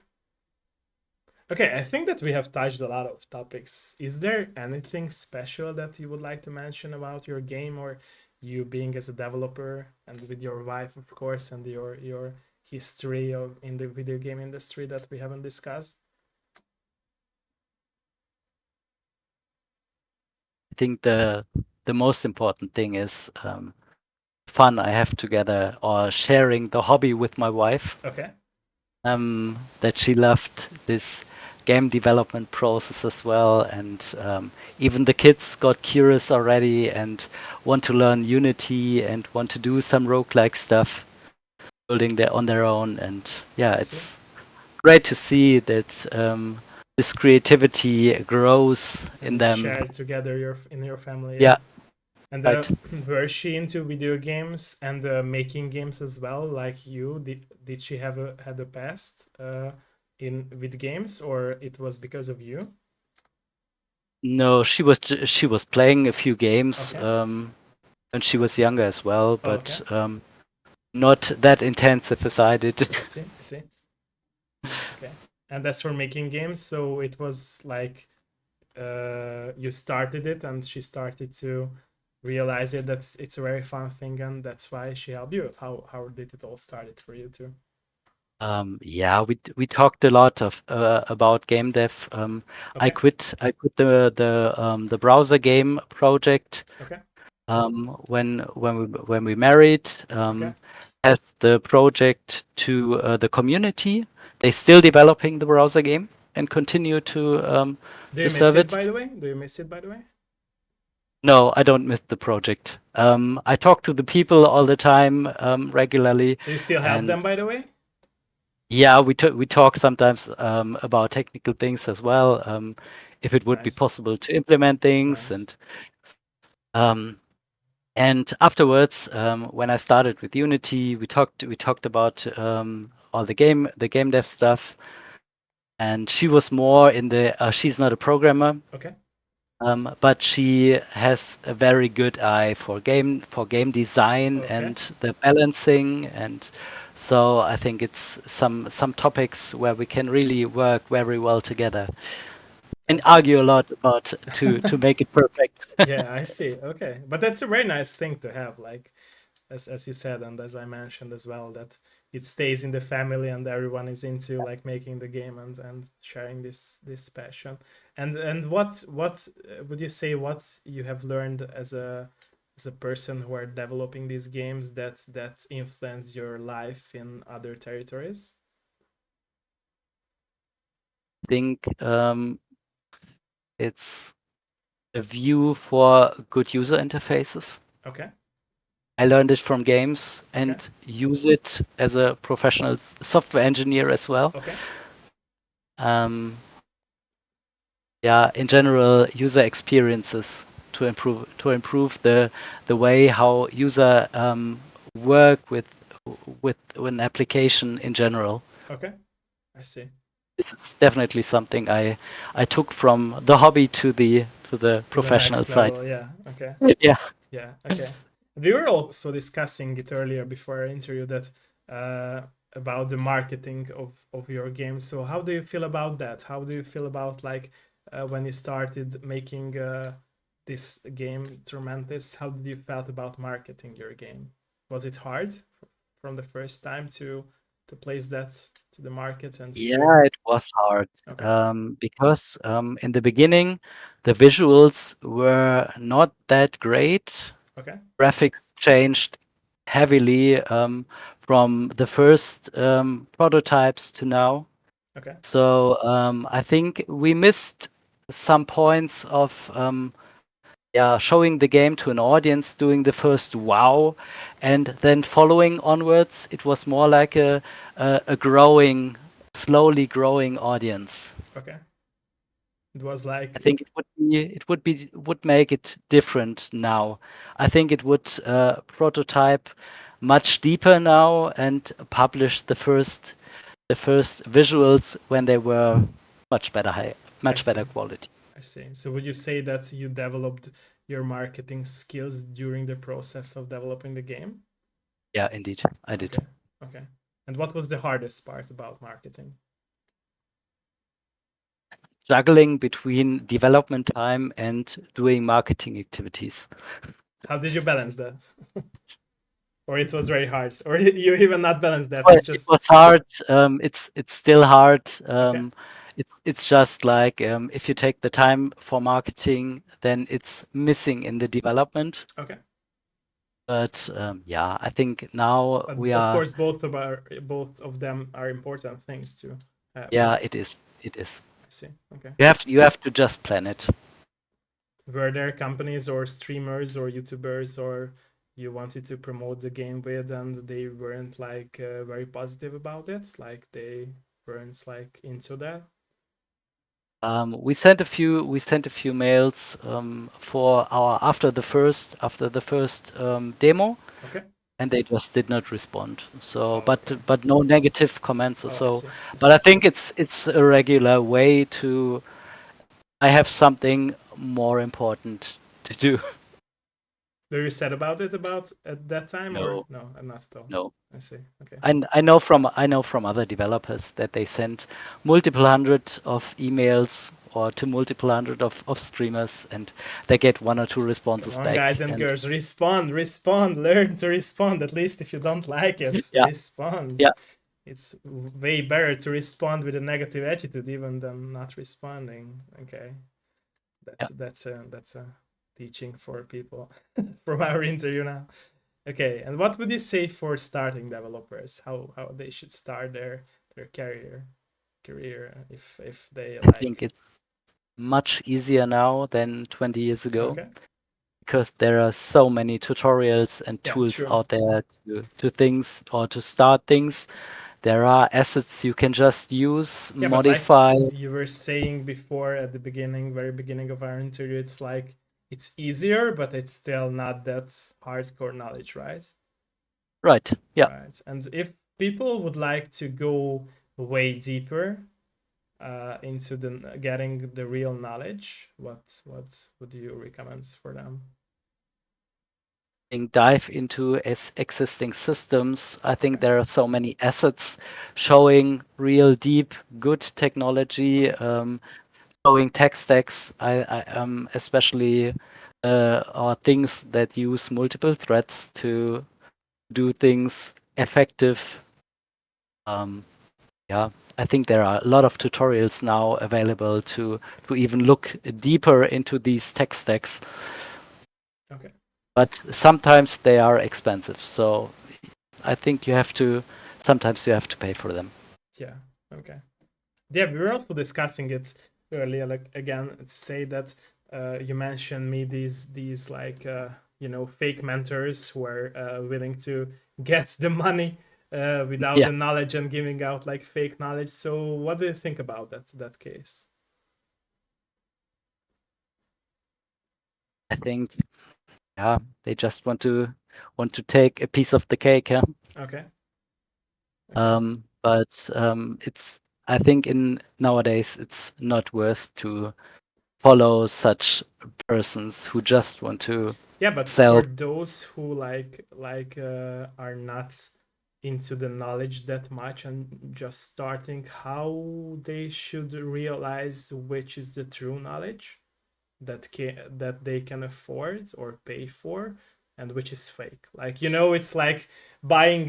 Okay, I think that we have touched a lot of topics. Is there anything special that you would like to mention about your game or you being as a developer and with your wife, of course, and your history of in the video game industry that we haven't discussed? I think the most important thing is fun I have together or sharing the hobby with my wife. Okay, That she loved this game development process as well, and even the kids got curious already and want to learn Unity and want to do some roguelike stuff, building their on their own. And yeah, I see. it's great to see that. this creativity grows in and them. share together in your family. Yeah. Yeah, And right. were she into video games and making games as well, like you? Did she have had a past in with games, or it was because of you? No, she was playing a few games Okay. when she was younger as well, Oh, okay. but not that intensive as I did. I see. I see. Okay. And that's for making games. So it was like you started it, and she started to realize it that it's a very fun thing, and that's why she helped you. How did it all started for you too? Yeah, we talked a lot of about game dev. Okay. I quit the browser game project Okay. when we married. Okay. As the project to the community, they still developing the browser game and continue Do you to miss serve it, it. by the way? Do you miss it, by the way? No, I don't miss the project. I talk to the people all the time, regularly, Do you still help and them, by the way? yeah, we talk sometimes about technical things as well. If it would be Nice. possible to implement things, Nice. um, and afterwards, when I started with Unity, we talked about all the game dev stuff, and she was more in the she's not a programmer. Okay. But she has a very good eye for game design Okay. and the balancing, and so I think it's some topics where we can really work very well together and That's argue a lot about to make it perfect. yeah, I see. Okay. But that's a very nice thing to have, like as you said, and as I mentioned as well, that it stays in the family and everyone is into like making the game and sharing this passion. And what would you say what you have learned as a person who are developing these games that influence your life in other territories? I think it's a view for good user interfaces. Okay. I learned it from games Okay. and use it as a professional software engineer as well. Okay. Um, yeah, in general, user experiences to improve the way how user work with an application in general. Okay. I see. This is definitely something I took from the hobby to the To the professional next side. level. Yeah. Okay. Yeah. Yeah, okay. We were also discussing it earlier before our interview that uh, about the marketing of your game. So how do you feel about that? How do you feel about like when you started making this game Tormentis? How did you felt about marketing your game? Was it hard from the first time to place that to the market and to Yeah, it was hard okay, because in the beginning, the visuals were not that great. okay, Graphics changed heavily from the first prototypes to now. okay, So I think we missed some points of yeah, showing the game to an audience, doing the first wow, and then following onwards, it was more like a growing, slowly growing audience. okay. It was I like think would make it different now. I think it would prototype much deeper now and publish the first visuals when they were I much see. better quality. I see. So would you say that you developed your marketing skills during the process of developing the game? Yeah, indeed, I did. Okay. Okay. And what was the hardest part about marketing? Juggling between development time and doing marketing activities. How did you balance that? Or it was very hard? Or you even not balance that? Well, It's it just was hard. It's still hard. okay. It's just like if you take the time for marketing, then it's missing in the development. Okay. But yeah, I think now But we of are. course both of them are important things to have, Yeah, right? it is. It is. I see. Okay. You have to just plan it. Were there companies or streamers or YouTubers or you wanted to promote the game with and they weren't like very positive about it? Like they weren't like into that? We sent a few mails for our after the first demo, Okay. and they just did not respond. So, Oh, okay. but no negative comments or Oh, I so. see. I But see. I think it's a regular way to. I have something more important to do. Were you sad about it about at that time or No, no? Not at all. no. I see. Okay. I know from other developers that they sent multiple hundred of emails or to multiple hundred of streamers, and they get one or two Come responses on, guys back. and And girls, respond, respond, learn to respond. At least if you don't like it, yeah, respond. yeah, It's way better to respond with a negative attitude even than not responding. Okay, yeah. that's a teaching for people from our interview now. Okay, and what would you say for starting developers? How they should start their career if they I think like? it's much easier now than 20 years ago Okay, because there are so many tutorials and yeah, tools true. out there to things or to start things. There are assets you can just use, Yeah, but like modify. you were saying before at the beginning, very beginning of our interview, it's like it's easier, but it's still not that hardcore knowledge, right? Right. Yeah. Right. And if people would like to go way deeper into the getting the real knowledge, what would you recommend for them? Dive into existing systems. I think Okay. there are so many assets showing real deep, good technology, Okay. showing tech stacks, especially or things that use multiple threads to do things effective. Um, yeah, I think there are a lot of tutorials now available to even look deeper into these tech stacks, Okay. but sometimes they are expensive. So I think sometimes you have to pay for them. Yeah. Okay. Yeah, we were also discussing it earlier. Like again, to say that you mentioned me these like fake mentors who are willing to get the money without Yeah, the knowledge and giving out like fake knowledge. So what do you think about that case? I think yeah, they just want to take a piece of the cake, yeah. Okay. Okay. But it's I think in nowadays it's not worth to follow such persons who just want to Yeah, but for sell. those who are not into the knowledge that much and just starting, how they should realize which is the true knowledge that they can afford or pay for, and which is fake. Like it's like buying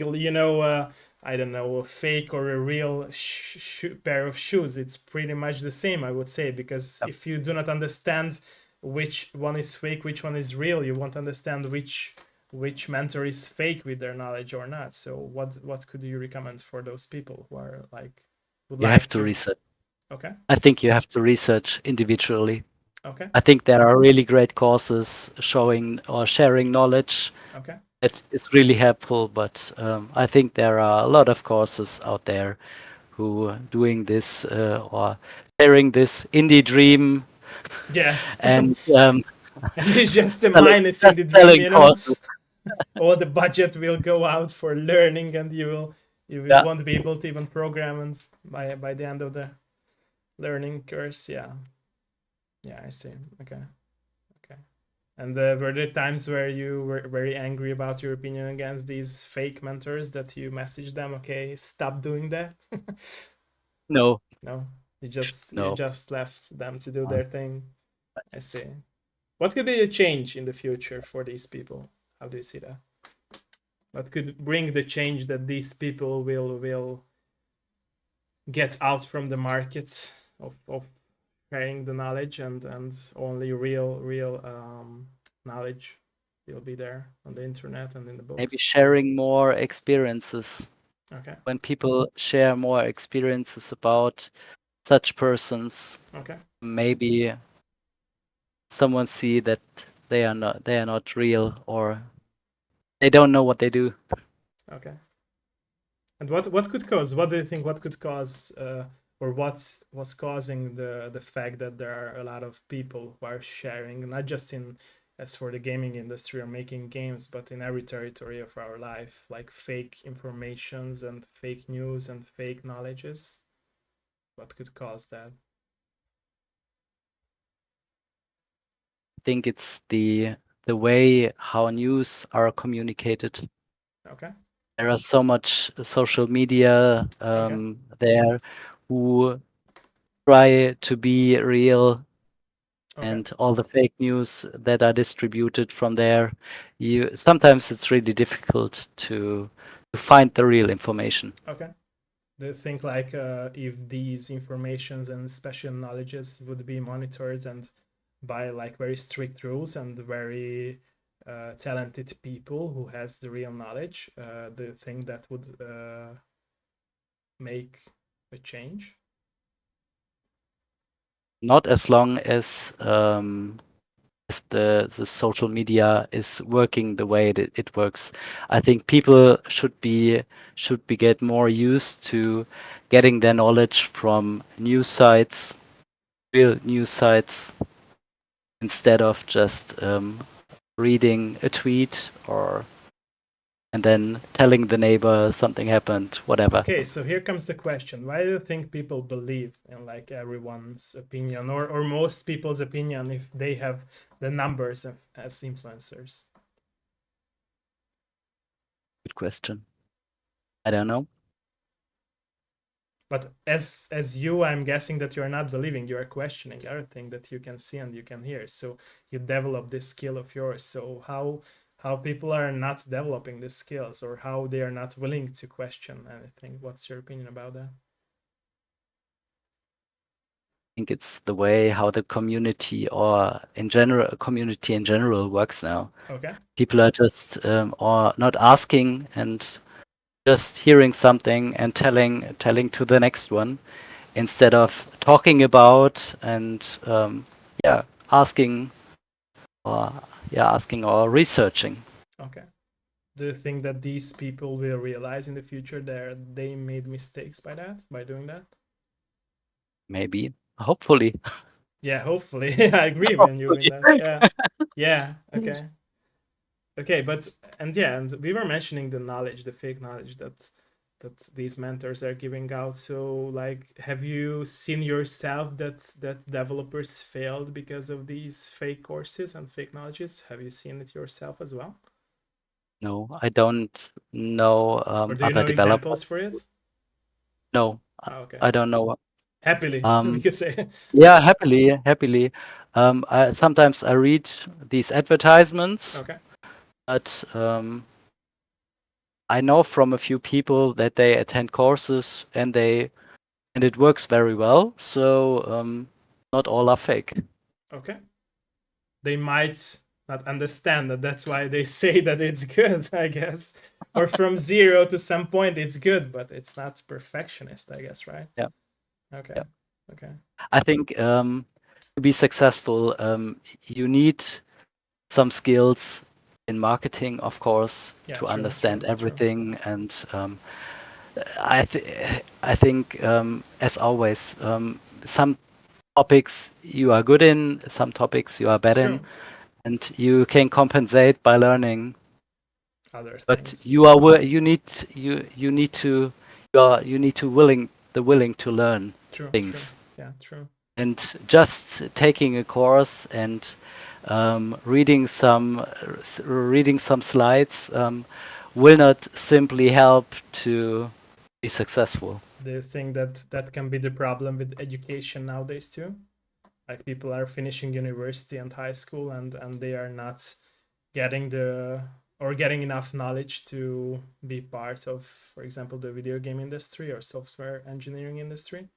I don't know, a fake or a real pair of shoes. It's pretty much the same, I would say, because if you do not understand which one is fake, which one is real, you won't understand which mentor is fake with their knowledge or not. So what could you recommend for those people who are like would You like have to to? research. Okay. I think you have to research individually. Okay. I think there are really great courses showing or sharing knowledge Okay. that is really helpful, but I think there are a lot of courses out there who are doing this or sharing this indie dream Yeah. and And it's just a selling minus in just the dream, selling courses. all the budget will go out for learning, and you Yeah, won't be able to even program and by the end of the learning course. Yeah. Yeah, I see. Okay. Okay. And were there times where you were very angry about your opinion against these fake mentors that you messaged them, okay, stop doing that? no, No, you no. just left them to do Uh, their thing. I see. What could be a change in the future for these people? How do you see that? What could bring the change that these people will get out from the markets of sharing the knowledge, and only real knowledge will be there on the internet and in the Maybe books? sharing more experiences. Okay. When people share more experiences about such persons, Okay. maybe someone see that they are not real or they don't know what they do. Okay. And what could cause? What do you think? What could cause or what's was causing the fact that there are a lot of people who are sharing, not just in as for the gaming industry or making games, but in every territory of our life, like fake informations and fake news and fake knowledges. What could cause that? I think it's the way how news are communicated. Okay. There are so much social media Okay. there who try to be real, Okay. and all the fake news that are distributed from there. You sometimes it's really difficult to find the real information. Okay. Do you think like if these informations and special knowledges would be monitored and by like very strict rules and very talented people who has the real knowledge, do you think that would make a change? Not as long as the social media is working the way that it works. I think people should be get more used to getting their knowledge from news sites, real news sites, instead of just reading a tweet or and then telling the neighbor something happened, whatever. Okay, so here comes the question. Why do you think people believe in like everyone's opinion or most people's opinion if they have the numbers as influencers? Good question. I don't know. But as you, I'm guessing that you're not believing, you are questioning everything that you can see and you can hear. So you develop this skill of yours. So how people are not developing these skills or how they are not willing to question anything? What's your opinion about that? I think it's the way how the community or in general, community in general works now. Okay. People are just or not asking and just hearing something and telling to the next one instead of talking about and yeah, asking or asking or researching. Okay. Do you think that these people will realize in the future that they made mistakes by that, by doing that? Maybe, hopefully. Yeah, hopefully. I agree with you in Hopefully. that. Yeah. Yeah. Okay. Okay, but and yeah, and we were mentioning the knowledge, the fake knowledge that these mentors are giving out. So like have you seen yourself that developers failed because of these fake courses and fake knowledges? Have you seen it yourself as well? No, I don't know Or do you other know examples developers. for it? No, Ah, okay. I don't know. Happily, we Um, could say. yeah, happily. Sometimes I read these advertisements, Okay. but I know from a few people that they attend courses and it works very well. So not all are fake. Okay. They might not understand that that's why they say that it's good, I guess. Or from zero to some point it's good, but it's not perfectionist, I guess, right? Yeah, Okay. yeah. Okay. I think to be successful, you need some skills in marketing, of course, Yeah, to true, true, understand true. everything. And I think, as always, some topics you are good in, some topics you are It's bad in, true. and you can compensate by learning. Other But things. you are you need to you need to willing to learn True, true. things. Yeah, true. And just taking a course and reading some slides will not simply help to be successful. Do you think that that can be the problem with education nowadays too? Like people are finishing university and high school and they are not getting the or getting enough knowledge to be part of, for example, the video game industry or software engineering industry.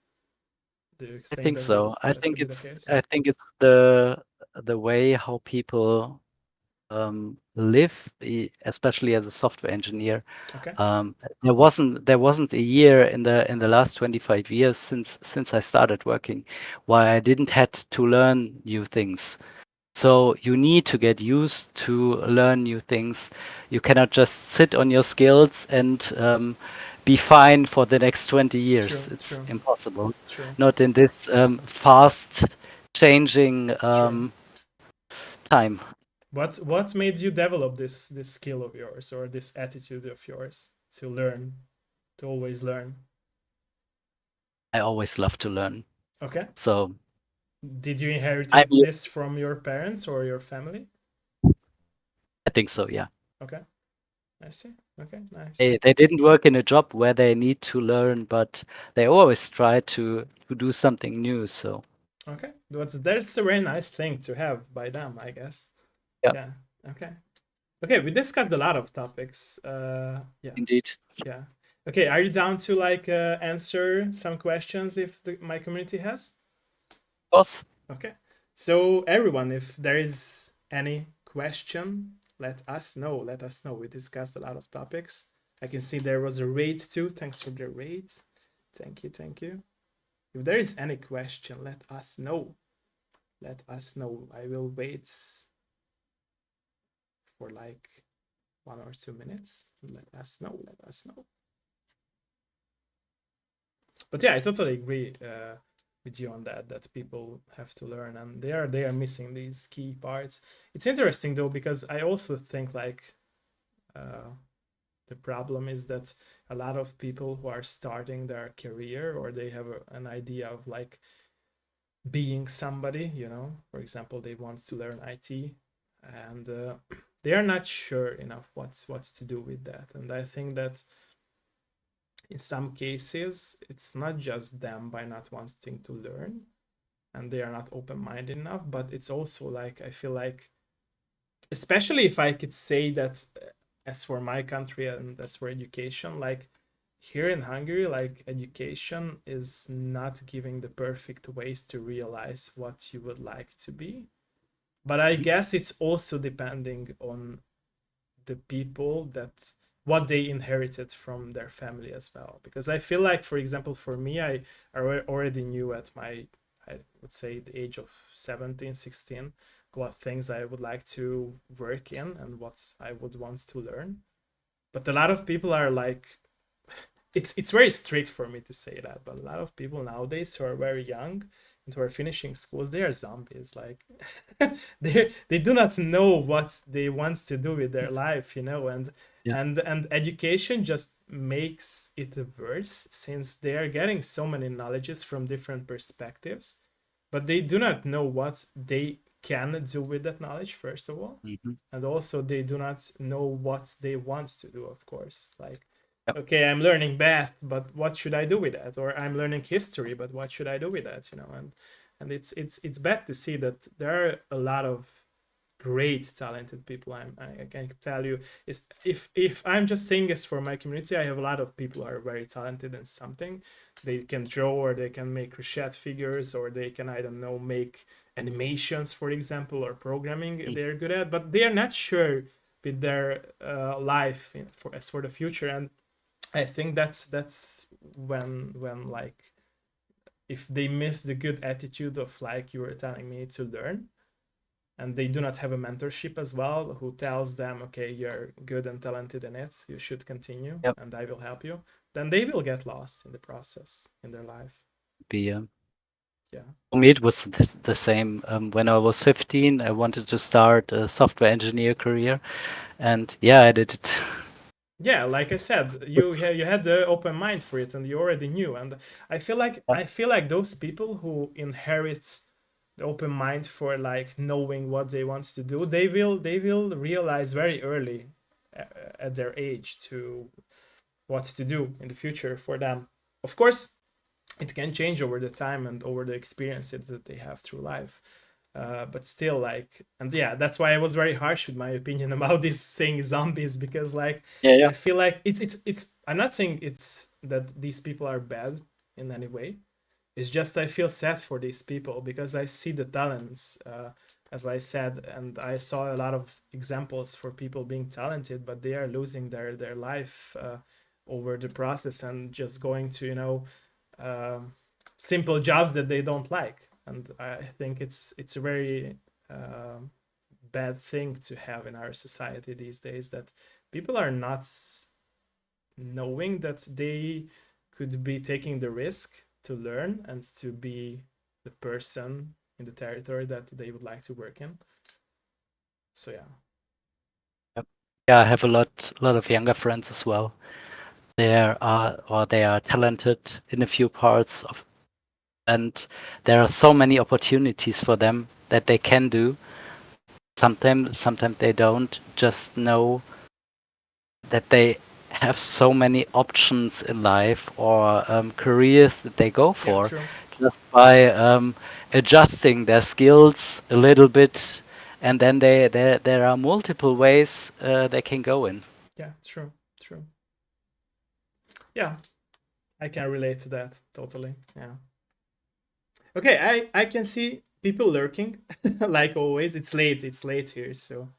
Do you I think think that so. that could be the case? I think it's the way how people live, especially as a software engineer. Okay. There wasn't a year in the last 25 years since I started working why I didn't had to learn new things. So you need to get used to learn new things. You cannot just sit on your skills and be fine for the next 20 years. True, It's true, impossible. true, Not in this fast changing true. time. What made you develop this skill of yours or this attitude of yours to learn, to always learn? I always love to learn. Okay. So Did you inherit I'm, this from your parents or your family? I think so, yeah. Okay, I see. Okay, nice. They didn't work in a job where they need to learn, but they always try to do something new. So Okay, that's a very nice thing to have by them, I guess. yeah, Yeah. Okay. Okay, we discussed a lot of topics. Yeah, indeed. yeah. Okay, are you down to like answer some questions if my community has? Of course. Okay. So everyone, if there is any question, let us know. Let us know. We discussed a lot of topics. I can see there was a rate too. Thanks for the rate. Thank you. Thank you. If there is any question, let us know. Let us know. I will wait for like 1 or 2 minutes. Let us know. Let us know. But yeah, I totally agree with you on that. That people have to learn, and they are missing these key parts. It's interesting though because I also think like uh, the problem is that a lot of people who are starting their career or they have an idea of like being somebody, for example, they want to learn IT, and they are not sure enough what's to do with that. And I think that in some cases it's not just them by not wanting to learn and they are not open-minded enough, but it's also like I feel like, especially if I could say that as for my country and as for education, like here in Hungary, like education is not giving the perfect ways to realize what you would like to be. But I guess it's also depending on the people that what they inherited from their family as well, because I feel like, for example, for me, I already knew at my, I would say, the age of 17, 16, what things I would like to work in and what I would want to learn. But a lot of people are like, it's very strict for me to say that, but a lot of people nowadays who are very young and who are finishing schools, they are zombies. Like they do not know what they want to do with their life, and Yeah. and education just makes it worse since they are getting so many knowledges from different perspectives, but they do not know what they can do with that knowledge, first of all, Hmm. and also they do not know what they want to do, of course. Like, Yep. okay, I'm learning math, but what should I do with that? Or I'm learning history, but what should I do with that? And it's bad to see that there are a lot of great talented people. I can tell you, is if I'm just saying this for my community, I have a lot of people who are very talented in something. They can draw, or they can make crochet figures, or they can, I don't know, make animations, for example, or programming Mm. they're good at, but they are not sure with their life for the future. And I think that's when like, if they miss the good attitude of like you were telling me to learn, and they do not have a mentorship as well who tells them, okay, you're good and talented in it, you should continue Yep. and I will help you, then they will get lost in the process in their life. Be Yeah. For me, it was the same. When I was 15, I wanted to start a software engineer career, and yeah, I did it. Yeah, like I said, you had the open mind for it and you already knew. And I feel like those people who inherit the open mind for like knowing what they want to do, they will realize very early uh, at their age to what to do in the future for them. Of course, it can change over the time and over the experiences that they have through life. But still, like, and yeah, that's why I was very harsh with my opinion about this saying zombies, because like Yeah, yeah. I feel like it's. I'm not saying it's that these people are bad in any way. It's just I feel sad for these people because I see the talents, as I said, and I saw a lot of examples for people being talented, but they are losing their life over the process and just going to simple jobs that they don't like. And I think it's a very um, bad thing to have in our society these days, that people are not knowing that they could be taking the risk to learn and to be the person in the territory that they would like to work in. So yeah. Yep. Yeah, I have a lot of younger friends as well. They are talented in a few parts of, and there are so many opportunities for them that they can do. Sometimes they don't just know that they have so many options in life or careers that they go Yeah, for true. just by adjusting their skills a little bit, and then there are multiple ways they can go in. Yeah, true. True. Yeah, I can relate to that totally. Yeah. Okay, I can see people lurking like always. It's late here, so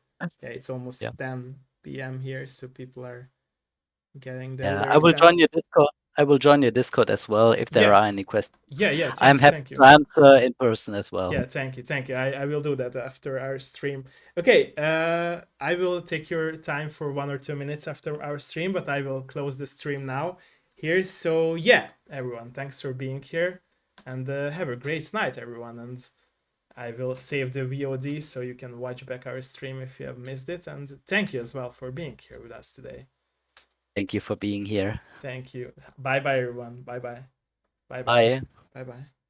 yeah, it's Yeah. almost 10 p.m. here, so people are getting their Yeah, I lurks will and join your Discord. I will join your Discord as well if there yeah. are any questions. Yeah, yeah, I'm thank you, happy thank you. to answer in person as well. Yeah, thank you, thank you. I will do that after our stream. Okay, I will take your time for 1 or 2 minutes after our stream, but I will close the stream now here. So yeah, everyone, thanks for being here, and have a great night, everyone. And I will save the VOD so you can watch back our stream if you have missed it. And thank you as well for being here with us today. Thank you for being here. Thank you. Bye bye, everyone. Bye bye. Bye bye. Bye. Bye bye.